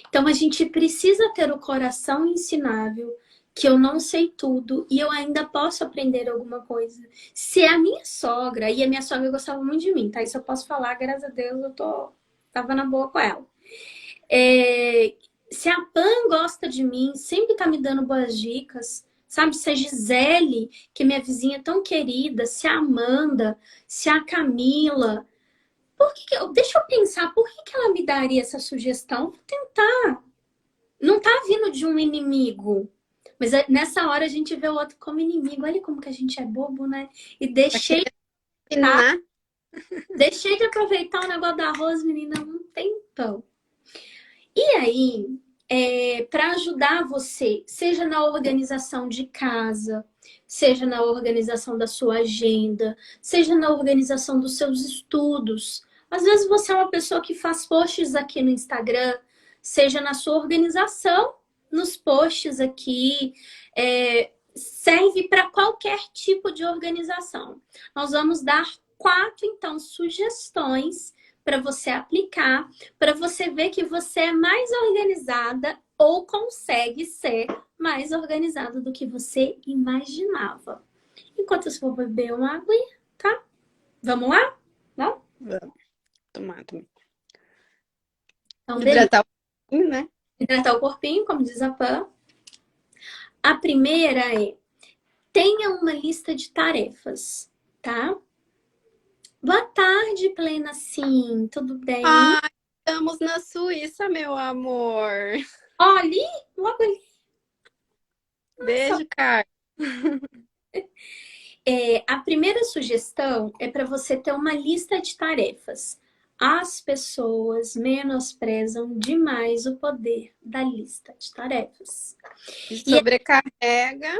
Então a gente precisa ter o coração ensinável, que eu não sei tudo e eu ainda posso aprender alguma coisa. Se a minha sogra, e a minha sogra gostava muito de mim, tá? Isso eu posso falar, graças a Deus, tava na boa com ela. Se a Pan gosta de mim, sempre tá me dando boas dicas, sabe? Se a Gisele, que é minha vizinha tão querida, se a Amanda, se a Camila, deixa eu pensar, por que ela me daria essa sugestão? Vou tentar. Não tá vindo de um inimigo. Mas nessa hora a gente vê o outro como inimigo. Olha como que a gente é bobo, né? E deixei de aproveitar o negócio do arroz, menina, um tempão. E aí, para ajudar você, seja na organização de casa, seja na organização da sua agenda, seja na organização dos seus estudos. Às vezes você é uma pessoa que faz posts aqui no Instagram, seja na sua organização, nos posts aqui, serve para qualquer tipo de organização. Nós vamos dar 4, então, sugestões para você aplicar, para você ver que você é mais organizada ou consegue ser mais organizada do que você imaginava. Enquanto eu vou beber uma água, tá? Vamos lá? Vamos? Vamos tomar também. Então, beleza. Hidratar o corpinho, né? Hidratar o corpinho, como diz a Pan. A primeira é: tenha uma lista de tarefas, tá? Boa tarde, Plena, sim, tudo bem? Ai, estamos na Suíça, meu amor. Olha, logo ali. Beijo, Carla. A primeira sugestão é para você ter uma lista de tarefas. As pessoas menosprezam demais o poder da lista de tarefas. E E sobrecarrega,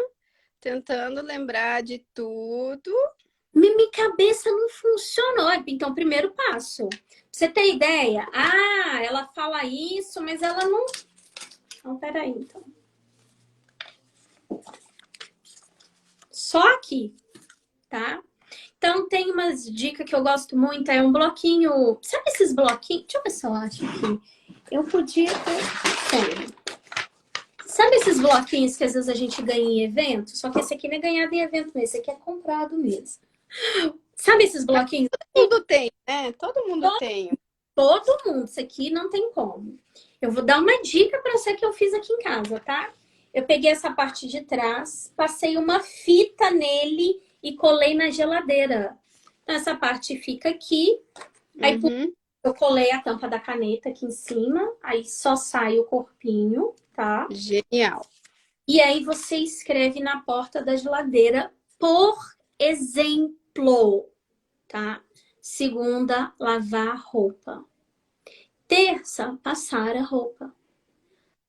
tentando lembrar de tudo. minha cabeça não funcionou. Então, primeiro passo. Pra você ter ideia? Ah, ela fala isso, mas ela não. Então, peraí, então. Só aqui, tá? Então, tem umas dicas que eu gosto muito. É um bloquinho. Sabe esses bloquinhos? Deixa eu ver se eu acho aqui. Eu podia ter. Tem. Sabe esses bloquinhos que às vezes a gente ganha em evento? Só que esse aqui não é ganhado em evento, esse aqui é comprado mesmo. Sabe esses bloquinhos? Todo mundo tem, né? Todo mundo tem. Todo mundo. Isso aqui não tem como. Eu vou dar uma dica para você que eu fiz aqui em casa, tá? Eu peguei essa parte de trás, passei uma fita nele e colei na geladeira. Então, essa parte fica aqui. Aí eu colei a tampa da caneta aqui em cima. Aí só sai o corpinho, tá? Genial. E aí você escreve na porta da geladeira, por exemplo, tá? Segunda, lavar roupa. Terça, passar a roupa.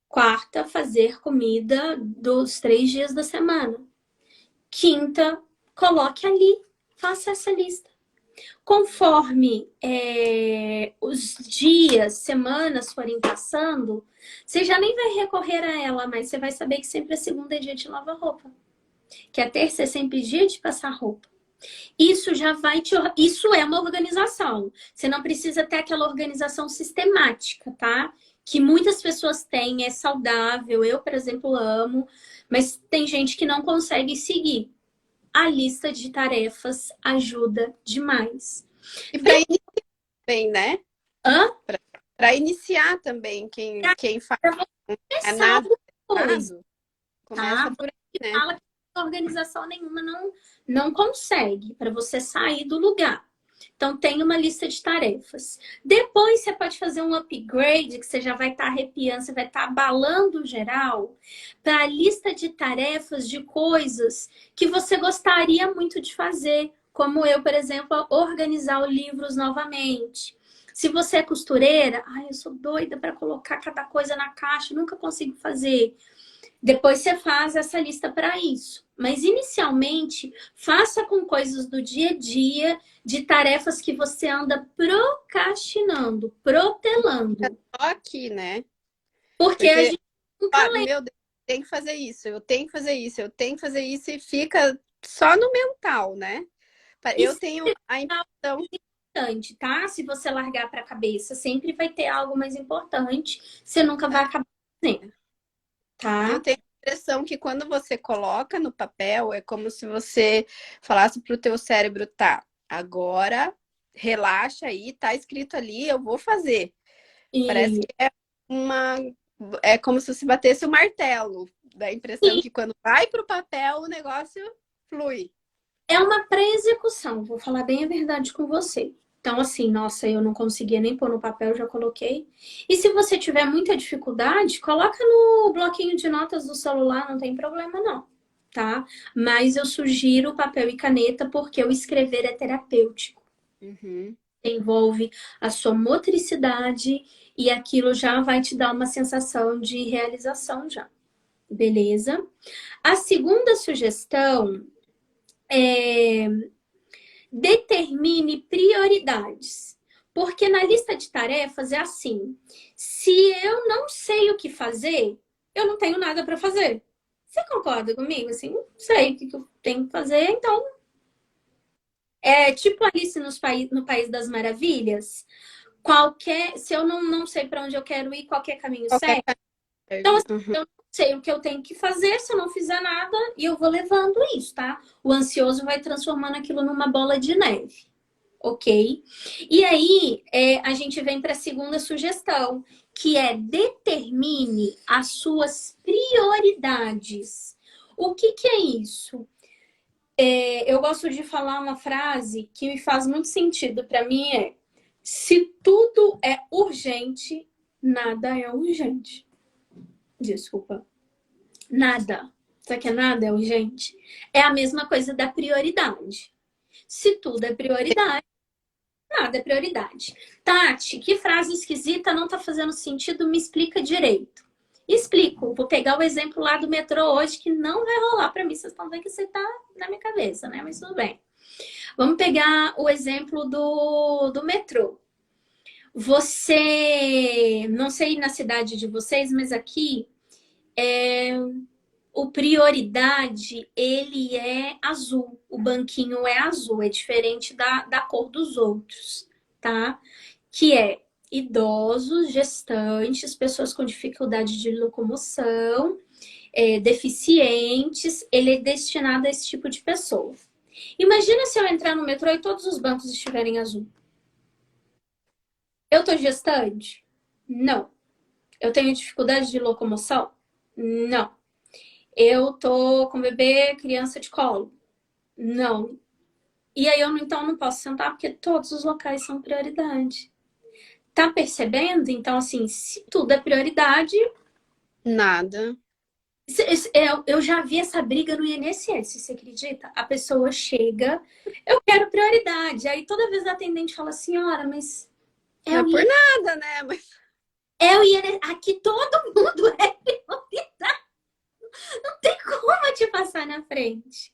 Quarta, fazer comida dos 3 dias da semana. Quinta, coloque ali, faça essa lista. Conforme os dias, semanas forem passando, você já nem vai recorrer a ela, mas você vai saber que sempre a segunda é dia de lavar roupa. Que a terça é sempre dia de passar roupa. Isso já vai te. Isso é uma organização. Você não precisa ter aquela organização sistemática, tá? Que muitas pessoas têm, é saudável. Eu, por exemplo, amo, mas tem gente que não consegue seguir. A lista de tarefas ajuda demais. E para iniciar também, né? Hã? Para iniciar também, quem faz Pra é começar nada, alguma coisa, começa tá? por aí, né? Fala que organização nenhuma não consegue, para você sair do lugar. Então, tem uma lista de tarefas. Depois, você pode fazer um upgrade, que você já vai estar arrepiando, você vai estar abalando o geral, para a lista de tarefas de coisas que você gostaria muito de fazer. Como eu, por exemplo, organizar os livros novamente. Se você é costureira, ai, eu sou doida para colocar cada coisa na caixa, nunca consigo fazer. Depois você faz essa lista para isso. Mas inicialmente, faça com coisas do dia a dia, de tarefas que você anda procrastinando, protelando. Só aqui, né? Porque a Porque, gente nunca lembra. meu Deus, tem que fazer isso, eu tenho que fazer isso, eu tenho que fazer isso e fica só no mental, né? Eu tenho a impressão. Importante, tá? Se você largar para a cabeça, sempre vai ter algo mais importante. Você nunca vai acabar fazendo, Eu tá? tenho a impressão que quando você coloca no papel, é como se você falasse para o teu cérebro, tá, agora relaxa aí, tá escrito ali, eu vou fazer. Parece E que uma. É como se você batesse o martelo. Dá a impressão que quando vai para o papel, o negócio flui. é uma pré-execução, vou falar bem a verdade com você. Então, assim, nossa, eu não conseguia nem pôr no papel, já coloquei. E se você tiver muita dificuldade, coloca no bloquinho de notas do celular, não tem problema não, tá? Mas eu sugiro papel e caneta porque o escrever é terapêutico. Uhum. Envolve a sua motricidade e aquilo já vai te dar uma sensação de realização já. Beleza? A segunda sugestão é determine prioridades. Porque na lista de tarefas é assim: se eu não sei o que fazer, eu não tenho nada para fazer. Você concorda comigo? Assim, não sei o que eu tenho que fazer, então. É tipo Alice no País das Maravilhas. Se eu não sei para onde eu quero ir, qualquer caminho Qualquer segue. Então, cargo. assim, eu não sei o que eu tenho que fazer se eu não fizer nada e eu vou levando isso, tá? O ansioso vai transformando aquilo numa bola de neve, ok? E aí, a gente vem para a segunda sugestão, que é determine as suas prioridades. O que que é isso? Eu gosto de falar uma frase que me faz muito sentido para mim se tudo é urgente, nada é urgente. Desculpa. Nada. Sabe que nada é urgente? É a mesma coisa da prioridade. Se tudo é prioridade, nada é prioridade. Tati, que frase esquisita não tá fazendo sentido? Me explica direito. Explico. Vou pegar o exemplo lá do metrô hoje, que não vai rolar para mim. Vocês estão vendo que você tá na minha cabeça, né? Mas tudo bem. Vamos pegar o exemplo do metrô. Você, não sei na cidade de vocês, mas aqui o prioridade, ele é azul. O banquinho é azul, é diferente da cor dos outros, tá? Que é idosos, gestantes, pessoas com dificuldade de locomoção, deficientes, ele é destinado a esse tipo de pessoa. Imagina se eu entrar no metrô e todos os bancos estiverem azul. Eu tô gestante? Não. Eu tenho dificuldade de locomoção? Não. Eu tô com bebê, criança de colo? Não. E aí eu então não posso sentar porque todos os locais são prioridade. Tá percebendo? Então, assim, se tudo é prioridade, Nada. eu já vi essa briga no INSS, você acredita? A pessoa chega, eu quero prioridade. Aí toda vez a atendente fala, senhora, mas Não é é o por INSS, nada, né? Mas é o INSS, aqui todo mundo é prioridade. Não tem como te passar na frente.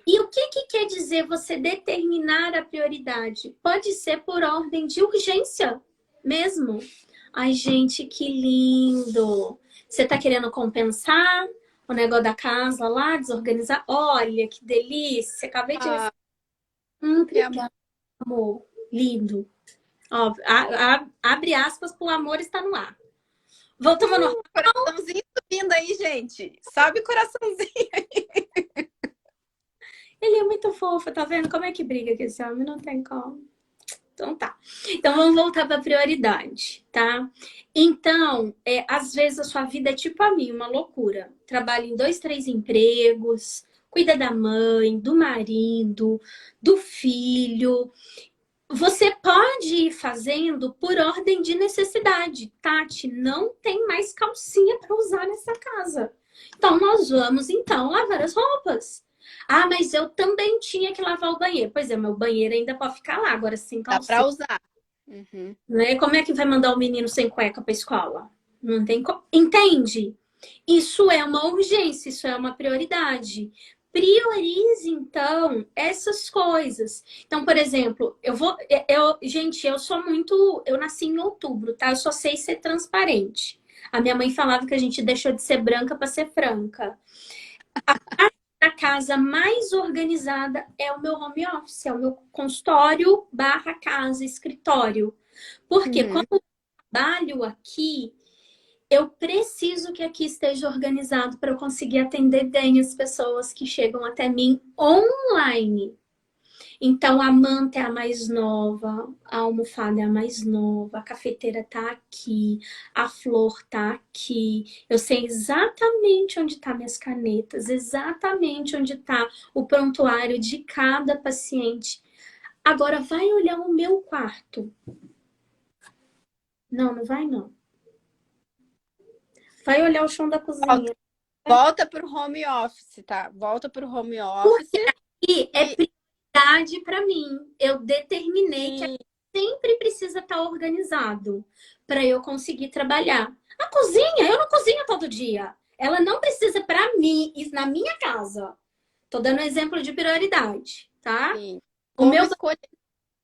E o que quer dizer você determinar a prioridade? Pode ser por ordem de urgência mesmo. Ai, gente, que lindo! Você tá querendo compensar o negócio da casa lá, desorganizar? Olha, que delícia! Acabei de receber. ah, que amor. Obrigada, amor. Lindo. Ó, abre aspas pro amor está no ar. Voltamos ao normal. Coraçãozinho subindo aí, gente. Sobe o coraçãozinho. Ele é muito fofo, tá vendo? Como é que briga com esse homem? Não tem como. Então tá. Então vamos voltar para prioridade, tá? Então, às vezes a sua vida é tipo a minha, uma loucura. Trabalha em 2, 3 empregos, cuida da mãe, do marido, do filho. Você pode ir fazendo por ordem de necessidade. Tati, não tem mais calcinha para usar nessa casa. Então nós vamos então lavar as roupas. Ah, mas eu também tinha que lavar o banheiro. Pois é, meu banheiro ainda pode ficar lá, agora sem Dá para calcinha. usar. Uhum. Né? Como é que vai mandar o menino sem cueca para escola? Não tem como. Entende? Isso é uma urgência, isso é uma prioridade. Priorize, então, essas coisas. Então, por exemplo, gente, eu sou muito. Eu nasci em outubro, tá? Eu só sei ser transparente. A minha mãe falava que a gente deixou de ser branca para ser franca. A casa mais organizada é o meu home office, é o meu consultório barra casa, escritório. Porque Uhum. quando eu trabalho aqui, eu preciso que aqui esteja organizado para eu conseguir atender bem as pessoas que chegam até mim online. Então, a manta é a mais nova, a almofada é a mais nova, a cafeteira tá aqui, a flor tá aqui. Eu sei exatamente onde tá minhas canetas, exatamente onde tá o prontuário de cada paciente. Agora, vai olhar o meu quarto. Não, não vai não. Vai olhar o chão da Volta, cozinha. volta pro home office, tá? Volta pro home office E é e, prioridade para mim. Eu determinei que e sempre precisa estar organizado para eu conseguir trabalhar. A cozinha, eu não cozinho todo dia. Ela não precisa para mim, isso na minha casa. Tô dando exemplo de prioridade, tá? e O como meu escolher.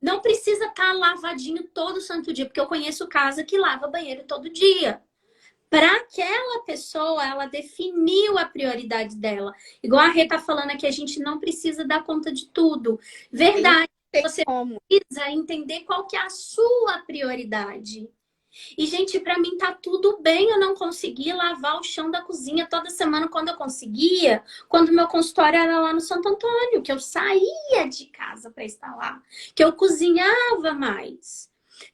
não precisa estar lavadinho todo santo dia, porque eu conheço casa que lava banheiro todo dia. para aquela pessoa, ela definiu a prioridade dela. Igual a Rê tá falando aqui, a gente não precisa dar conta de tudo. Nem Verdade, tem você como. precisa entender qual que é a sua prioridade. E, gente, para mim tá tudo bem eu não conseguir lavar o chão da cozinha toda semana quando eu conseguia, quando meu consultório era lá no Santo Antônio, que eu saía de casa para estar lá, que eu cozinhava mais.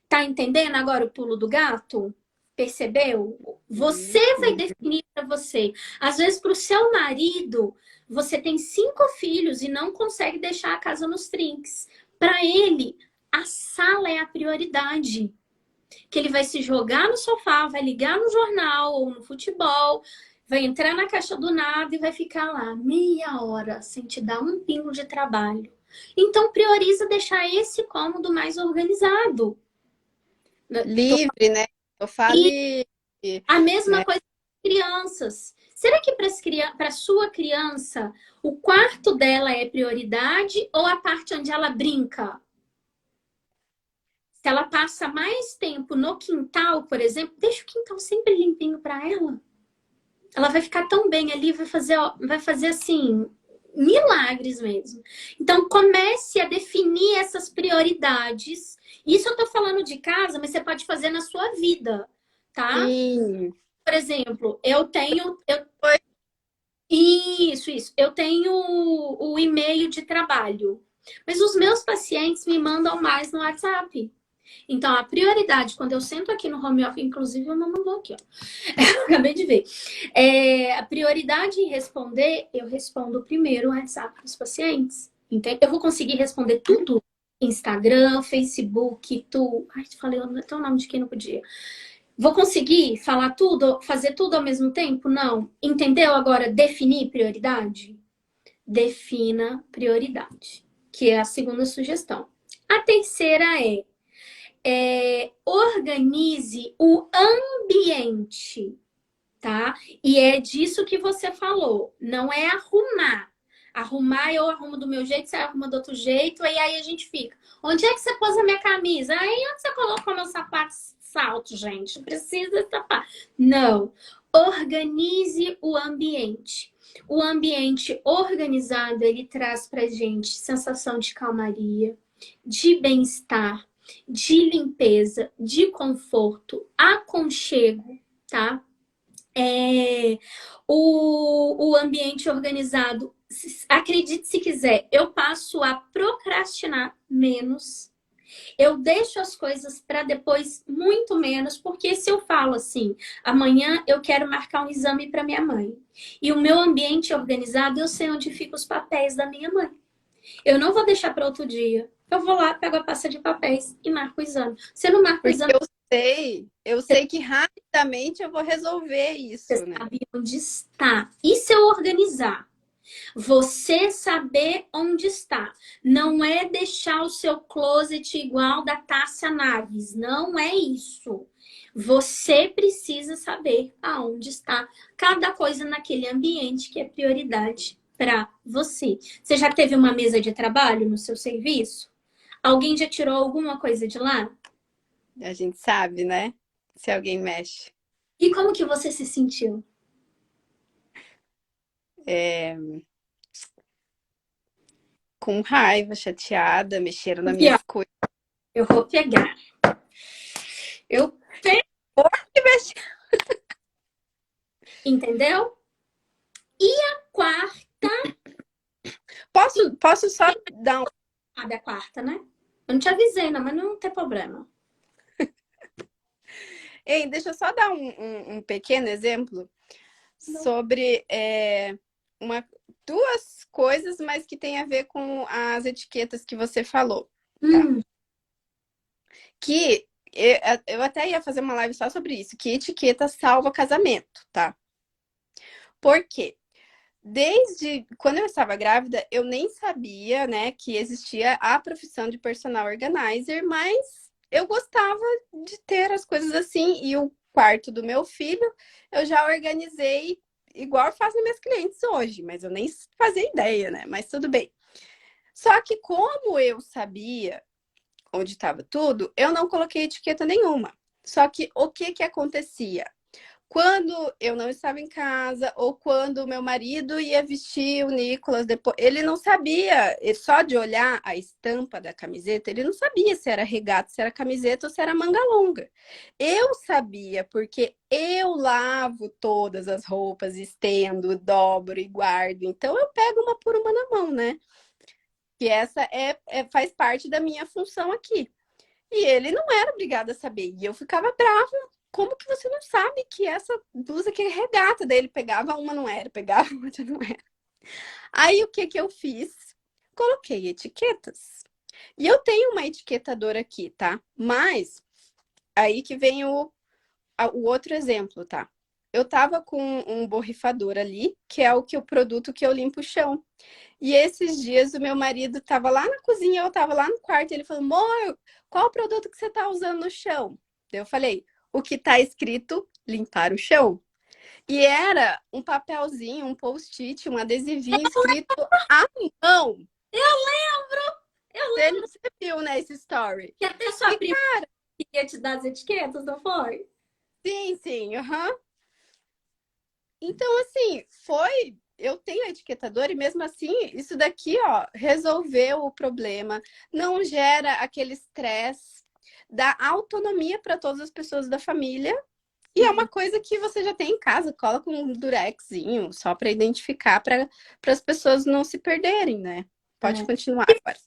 Tá entendendo agora o pulo do gato? Percebeu? Você vai Uhum. definir para você. Às vezes, para o seu marido, você tem 5 filhos e não consegue deixar a casa nos trinques. Para ele, a sala é a prioridade. Que ele vai se jogar no sofá, vai ligar no jornal ou no futebol, vai entrar na caixa do nada e vai ficar lá meia hora sem te dar um pingo de trabalho. Então, prioriza deixar esse cômodo mais organizado. Livre, né? Sofá E livre, a mesma né? coisa para crianças. Será que para sua criança o quarto dela é prioridade ou a parte onde ela brinca? Se ela passa mais tempo no quintal, por exemplo, deixa o quintal sempre limpinho para ela. Ela vai ficar tão bem ali, vai fazer assim, milagres mesmo. Então, comece a definir essas prioridades. Isso eu tô falando de casa, mas você pode fazer na sua vida, tá? Sim. Por exemplo, eu tenho. Foi. Isso. Eu tenho o e-mail de trabalho. Mas os meus pacientes me mandam mais no WhatsApp. Então, a prioridade, quando eu sento aqui no home office, inclusive, eu não mandou aqui, ó. Acabei de ver. A prioridade em responder, eu respondo primeiro o WhatsApp dos pacientes. Entende? Eu vou conseguir responder tudo. Instagram, Facebook, tu. Ai, falei até o nome de quem não podia. Vou conseguir falar tudo, fazer tudo ao mesmo tempo? Não. Entendeu agora definir prioridade? Defina prioridade, que é a segunda sugestão. A terceira organize o ambiente, tá? E é disso que você falou. Não é arrumar. Arrumar, eu arrumo do meu jeito, você arruma do outro jeito, e aí a gente fica. Onde é que você pôs a minha camisa? Aí onde você colocou meu sapato salto, gente? Precisa tapar. Não. Organize o ambiente. O ambiente organizado, ele traz pra gente sensação de calmaria, de bem-estar, de limpeza, de conforto, aconchego, tá? O ambiente organizado, acredite se quiser, eu passo a procrastinar menos. Eu deixo as coisas para depois muito menos, porque se eu falo assim, amanhã eu quero marcar um exame para minha mãe, e o meu ambiente é organizado, eu sei onde ficam os papéis da minha mãe. Eu não vou deixar para outro dia. Eu vou lá, pego a pasta de papéis e marco o exame. Você não marca o Porque exame, eu sei que rapidamente eu vou resolver você isso, né? sabe onde está. E se eu organizar? Você saber onde está. Não é deixar o seu closet igual da Tássia Naves. Não é isso. Você precisa saber aonde está cada coisa naquele ambiente que é prioridade para você. Você já teve uma mesa de trabalho no seu serviço? Alguém já tirou alguma coisa de lá? A gente sabe, né? Se alguém mexe. E como que você se sentiu? É, com raiva, chateada, mexeram nas Aqui, ó, minhas coisas. eu vou pegar. Eu pego, entendeu? Quarta, Posso só dar um. sabe a quarta, né? Eu não te avisei, não, mas não tem problema. Ei, deixa eu só dar um pequeno exemplo sobre duas coisas, mas que tem a ver com as etiquetas que você falou, tá? Hum, Que eu até ia fazer uma live só sobre isso, que etiqueta salva casamento, tá? Por quê? Desde quando eu estava grávida, eu nem sabia, né, que existia a profissão de personal organizer, mas eu gostava de ter as coisas assim. E o quarto do meu filho, eu já organizei igual eu faço nas minhas clientes hoje, mas eu nem fazia ideia, né? Mas tudo bem. Só que como eu sabia onde estava tudo, eu não coloquei etiqueta nenhuma. Só que o que que acontecia? Quando eu não estava em casa, ou quando o meu marido ia vestir o Nicolas depois, ele não sabia, só de olhar a estampa da camiseta, ele não sabia se era regata, se era camiseta ou se era manga longa. Eu sabia, porque eu lavo todas as roupas, estendo, dobro e guardo. Então eu pego uma por uma na mão, né? Que essa faz parte da minha função aqui. E ele não era obrigado a saber. E eu ficava brava. Como que você não sabe que essa blusa aqui é regata? Daí ele pegava uma, não era, pegava outra, não era. Aí o que que eu fiz? Coloquei etiquetas. E eu tenho uma etiquetadora aqui, tá? Mas aí que vem o outro exemplo, tá? Eu tava com um borrifador ali, que é o produto que eu limpo o chão. E esses dias o meu marido tava lá na cozinha, eu tava lá no quarto, e ele falou: Amor, qual o produto que você tá usando no chão? Eu falei: o que tá escrito limpar o chão. E era um papelzinho, um post-it, um adesivinho escrito à mão. Eu lembro Você viu, né, esse story? que até sua E prima queria te dar as etiquetas, não foi? sim, sim, aham. Então, assim, foi. Eu tenho a etiquetadora e mesmo assim, isso daqui, ó, resolveu o problema, não gera aquele estresse, dá autonomia para todas as pessoas da família e é uma coisa que você já tem em casa, coloca um durexinho só para identificar, para as pessoas não se perderem, né? Pode É. continuar agora.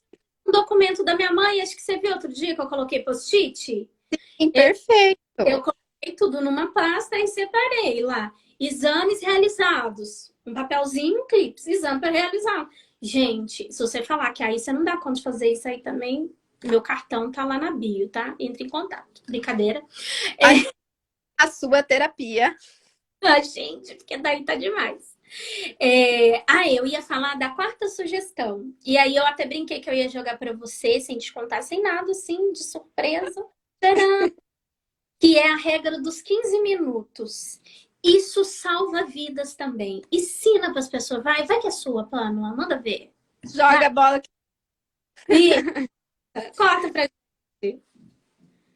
Um documento da minha mãe, acho que você viu outro dia que eu coloquei post-it. Sim, Eu perfeito. coloquei tudo numa pasta e separei lá. Exames realizados. Um papelzinho, um clipe. Exame para realizar. Gente, se você falar que aí você não dá conta de fazer isso aí também, meu cartão tá lá na bio, tá? Entre em contato. Brincadeira. A, a sua terapia. Ah, gente, porque daí tá demais. Eu ia falar da quarta sugestão. E aí eu até brinquei que eu ia jogar para você, sem te contar, sem nada, assim, de surpresa. Tcharam! Que é a regra dos 15 minutos. Isso salva vidas também. Ensina para as pessoas. Vai que é sua, Pamela. Manda ver. Vai. Joga a bola. E corta pra gente.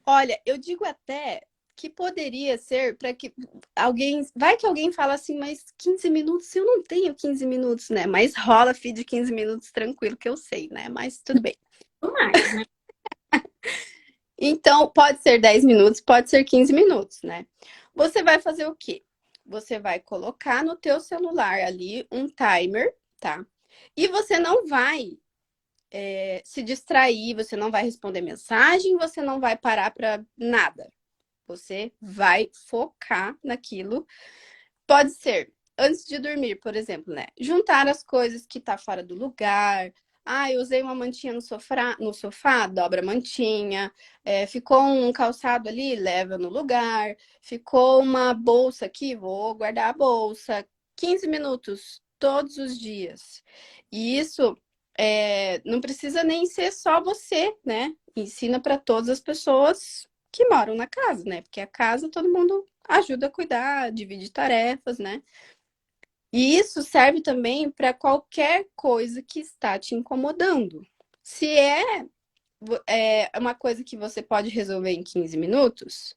Olha, eu digo até que poderia ser para que alguém. Vai que alguém fala assim, mas 15 minutos, eu não tenho 15 minutos, né? Mas rola feed de 15 minutos tranquilo, que eu sei, né? Mas tudo bem. Mais, né? Então, pode ser 10 minutos, pode ser 15 minutos, né? Você vai fazer o quê? Você vai colocar no teu celular ali um timer, tá? E você não vai se distrair, você não vai responder mensagem, você não vai parar para nada. Você vai focar naquilo. Pode ser antes de dormir, por exemplo, né? Juntar as coisas que tá fora do lugar. Ah, eu usei uma mantinha no sofá, dobra a mantinha. Ficou um calçado ali, leva no lugar. Ficou uma bolsa aqui, vou guardar a bolsa. 15 minutos todos os dias. E isso não precisa nem ser só você, né? Ensina para todas as pessoas que moram na casa, né? Porque a casa todo mundo ajuda a cuidar, divide tarefas, né? E isso serve também para qualquer coisa que está te incomodando. Se é uma coisa que você pode resolver em 15 minutos,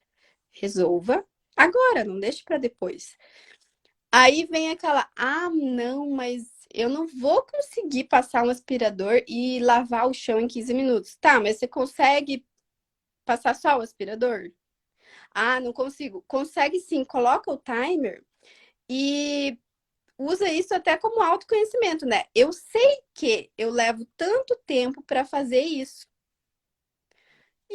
resolva agora, não deixe para depois. Aí vem aquela, ah, não, mas eu não vou conseguir passar um aspirador e lavar o chão em 15 minutos. Tá, mas você consegue passar só o aspirador? Ah, não consigo. Consegue sim, coloca o timer e usa isso até como autoconhecimento, né? Eu sei que eu levo tanto tempo para fazer isso.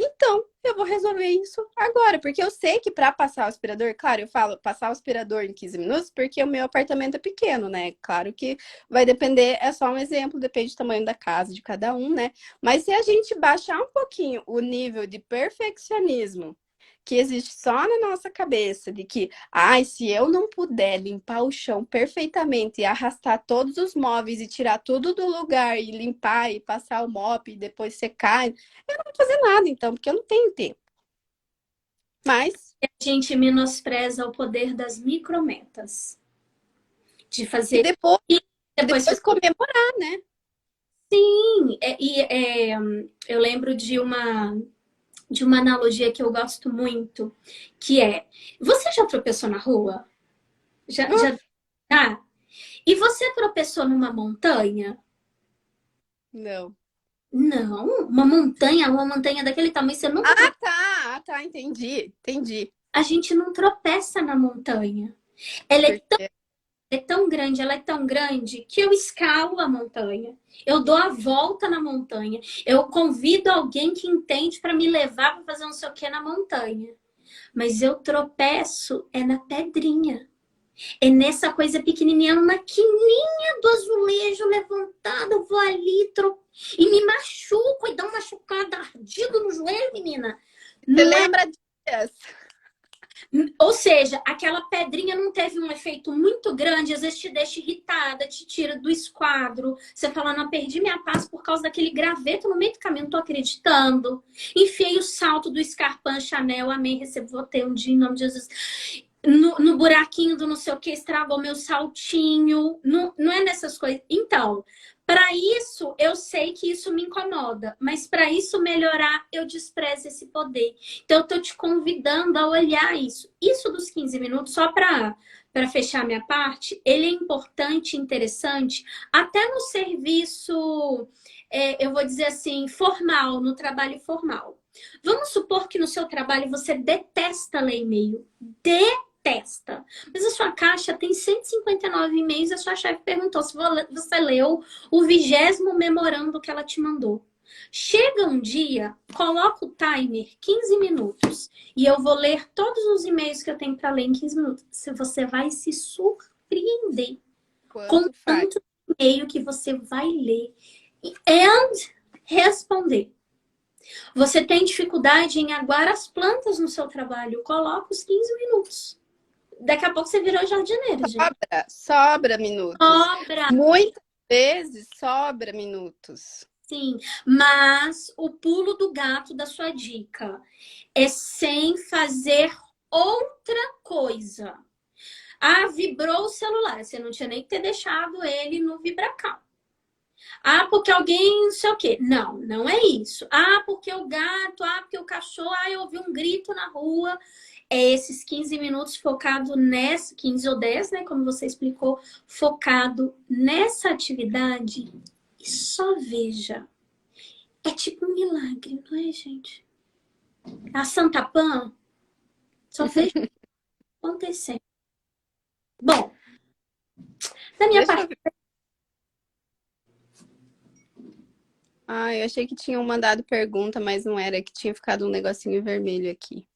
Então, eu vou resolver isso agora, porque eu sei que para passar o aspirador, claro, eu falo passar o aspirador em 15 minutos, porque o meu apartamento é pequeno, né? Claro que vai depender, é só um exemplo, depende do tamanho da casa de cada um, né? Mas se a gente baixar um pouquinho o nível de perfeccionismo que existe só na nossa cabeça, de que, ai, se eu não puder limpar o chão perfeitamente e arrastar todos os móveis e tirar tudo do lugar e limpar e passar o mop e depois secar, eu não vou fazer nada, então, porque eu não tenho tempo. Mas, A gente menospreza o poder das micrometas. De e fazer. depois, E e depois depois comemorar, né? sim, eu lembro de de uma analogia que eu gosto muito, que é, você já tropeçou na rua? Já, ah, e você tropeçou numa montanha? Não. Não, uma montanha daquele tamanho, você nunca Ah, tá. Ah, tá. Entendi. Entendi. A gente não tropeça na montanha. Ela Porque... é tão grande, ela é tão grande que eu escalo a montanha. Eu dou a volta na montanha. Eu convido alguém que entende para me levar para fazer não sei o que na montanha. Mas eu tropeço é na pedrinha. É nessa coisa pequenininha, uma maquininha do azulejo levantada. Eu vou ali e me machuco e dá uma machucada ardida no joelho, menina. Você Não é. lembra disso? Ou seja, aquela pedrinha não teve um efeito muito grande, às vezes te deixa irritada, te tira do esquadro. Você fala, não, perdi minha paz por causa daquele graveto no meio do caminho, não tô acreditando. Enfiei o salto do Scarpan Chanel, amém, recebo ter um dia em nome de Jesus. No buraquinho do não sei o que, estragou meu saltinho. Não, não é nessas coisas. Então, para isso, eu sei que isso me incomoda, mas para isso melhorar, eu desprezo esse poder. Então, eu tô te convidando a olhar isso. Isso dos 15 minutos, só para fechar minha parte, ele é importante, interessante, até no serviço, eu vou dizer assim, formal, no trabalho formal. Vamos supor que no seu trabalho você detesta ler e-mail. Detesta. Mas a sua caixa tem 159 e-mails e a sua chefe perguntou se você leu o 20º memorando que ela te mandou. Chega um dia, coloca o timer 15 minutos e eu vou ler todos os e-mails que eu tenho para ler em 15 minutos. Você vai se surpreender com Quanto faz? tanto e-mail que você vai ler e responder. Você tem dificuldade em aguar as plantas no seu trabalho? Coloca os 15 minutos. Daqui a pouco você virou jardineira, gente. Sobra minutos. Sobra. Muitas vezes sobra minutos. Sim, mas o pulo do gato da sua dica é sem fazer outra coisa. Ah, vibrou o celular. Você não tinha nem que ter deixado ele no vibracal. Ah, porque alguém não sei o quê. Não, não é isso. Ah, porque o gato, ah, porque o cachorro, ah, eu ouvi um grito na rua. É esses 15 minutos focado nessa, 15 ou 10, né? Como você explicou, focado nessa atividade. E só veja. É tipo um milagre, não é, gente? A Santa Pan só vejo acontecer. Bom, da minha Deixa eu parte. ver. Ah, eu achei que tinham mandado pergunta, mas não era, que tinha ficado um negocinho vermelho aqui.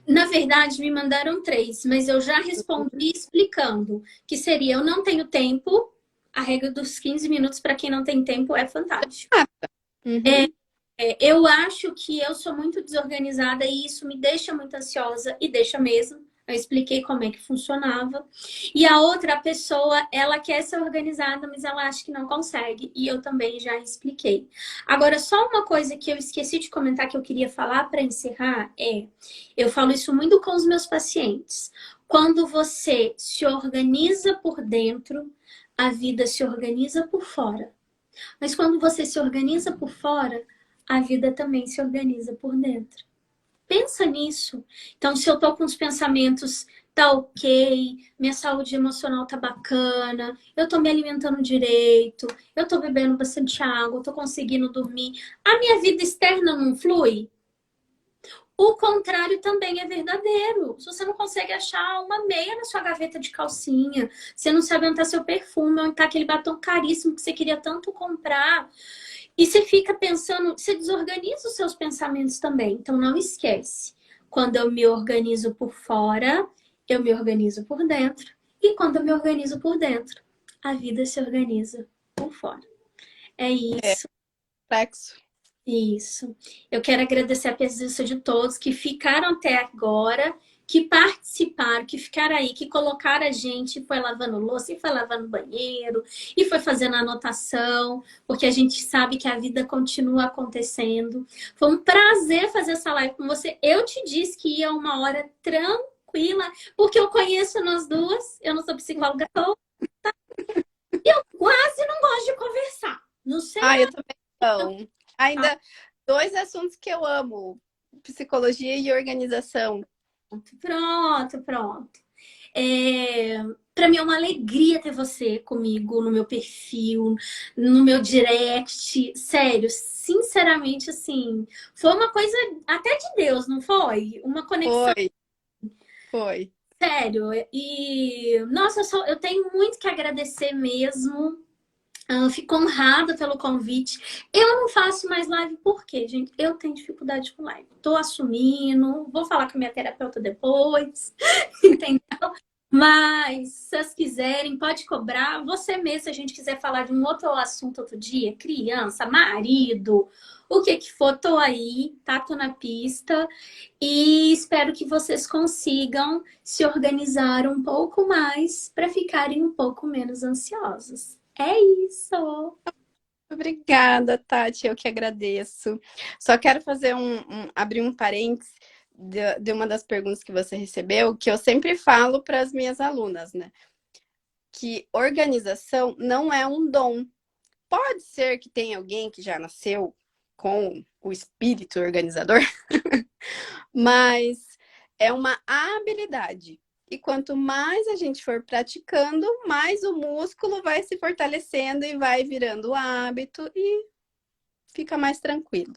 Na verdade, me mandaram 3, mas eu já respondi explicando que seria: eu não tenho tempo, a regra dos 15 minutos para quem não tem tempo é fantástico. Uhum. Eu acho que eu sou muito desorganizada e isso me deixa muito ansiosa e deixa mesmo. Eu expliquei como é que funcionava. E a outra pessoa, ela quer ser organizada, mas ela acha que não consegue. E eu também já expliquei. Agora, só uma coisa que eu esqueci de comentar que eu queria falar para encerrar é: eu falo isso muito com os meus pacientes. Quando você se organiza por dentro, a vida se organiza por fora. Mas quando você se organiza por fora, a vida também se organiza por dentro. Pensa nisso. Então, se eu tô com os pensamentos, tá ok, minha saúde emocional tá bacana, eu tô me alimentando direito, eu tô bebendo bastante água, eu tô conseguindo dormir, a minha vida externa não flui? O contrário também é verdadeiro. Se você não consegue achar uma meia na sua gaveta de calcinha, você não sabe onde tá seu perfume, onde tá aquele batom caríssimo que você queria tanto comprar, e você fica pensando, você desorganiza os seus pensamentos também. Então não esquece. Quando eu me organizo por fora, eu me organizo por dentro. E quando eu me organizo por dentro, a vida se organiza por fora. É isso. Complexo. Isso. Eu quero agradecer a presença de todos que ficaram até agora, que participaram, que ficaram aí, que colocaram a gente, foi lavando louça, e foi lavando banheiro, e foi fazendo anotação, porque a gente sabe que a vida continua acontecendo. Foi um prazer fazer essa live com você. Eu te disse que ia uma hora tranquila, porque eu conheço nós duas, eu não sou psicóloga, eu quase não gosto de conversar. Não sei. Ah, eu também não. Ainda dois assuntos que eu amo. psicologia e organização. Pronto, pronto. Para mim é uma alegria ter você comigo no meu perfil, no meu direct. Sério, sinceramente, assim, foi uma coisa até de Deus, não foi? Uma conexão. Foi, foi. Sério, e nossa, eu tenho muito que agradecer mesmo. Fico honrada pelo convite. Eu não faço mais live porque, gente, eu tenho dificuldade com live. Tô assumindo, vou falar com a minha terapeuta depois, entendeu? Mas, se vocês quiserem, pode cobrar. Você mesmo, se a gente quiser falar de um outro assunto outro dia, criança, marido, o que que for, tô aí, tá? Tô na pista. E espero que vocês consigam se organizar um pouco mais para ficarem um pouco menos ansiosos. É isso! Obrigada, Tati, eu que agradeço. Só quero fazer abrir um parênteses de uma das perguntas que você recebeu, que eu sempre falo para as minhas alunas, né? Que organização não é um dom. Pode ser que tenha alguém que já nasceu com o espírito organizador, mas é uma habilidade. E quanto mais a gente for praticando, mais o músculo vai se fortalecendo e vai virando hábito e fica mais tranquilo.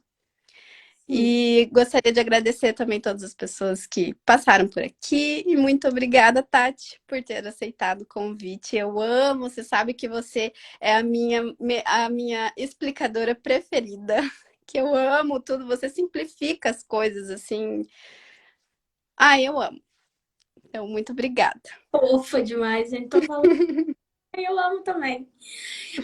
Sim. E gostaria de agradecer também todas as pessoas que passaram por aqui. E muito obrigada, Tati, por ter aceitado o convite. Eu amo, você sabe que você é a minha explicadora preferida. Que eu amo tudo, você simplifica as coisas assim. Ah, eu amo. Então, muito obrigada. Fofa demais, gente. Tô falando. Eu amo também.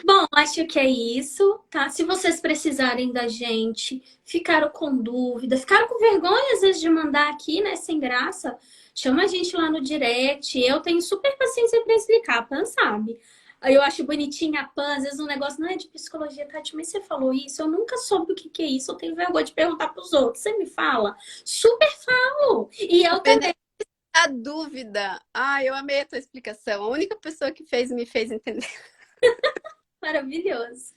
Bom, acho que é isso, tá? Se vocês precisarem da gente, ficaram com dúvida, ficaram com vergonha às vezes de mandar aqui, né, sem graça, chama a gente lá no direct. Eu tenho super paciência para explicar, a Pan sabe. Aí eu acho bonitinha a Pan, às vezes um negócio não é de psicologia, Tati, mas você falou isso, eu nunca soube o que que é isso, eu tenho vergonha de perguntar pros outros. Você me fala? Super falo! E eu também. A dúvida. Ah, eu amei a tua explicação. A única pessoa que me fez entender. Maravilhoso.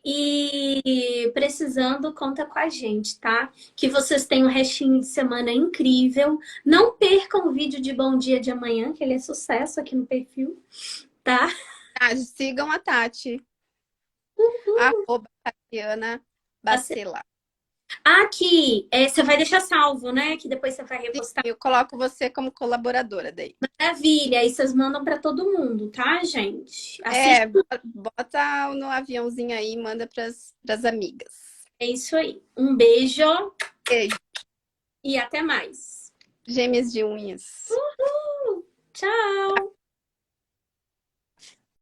E precisando, conta com a gente, tá? Que vocês tenham um restinho de semana incrível. Não percam o vídeo de Bom Dia de amanhã, que ele é sucesso aqui no perfil, tá? Ah, sigam a Tati. @Tatiana Bacelar. Aqui, você vai deixar salvo, né? Que depois você vai repostar. Eu coloco você como colaboradora daí. Maravilha. Aí vocês mandam para todo mundo, tá, gente? Assiste. É, bota no aviãozinho aí e manda para as amigas. É isso aí. Um beijo Beijo. e até mais. Gêmeas de unhas. Tchau!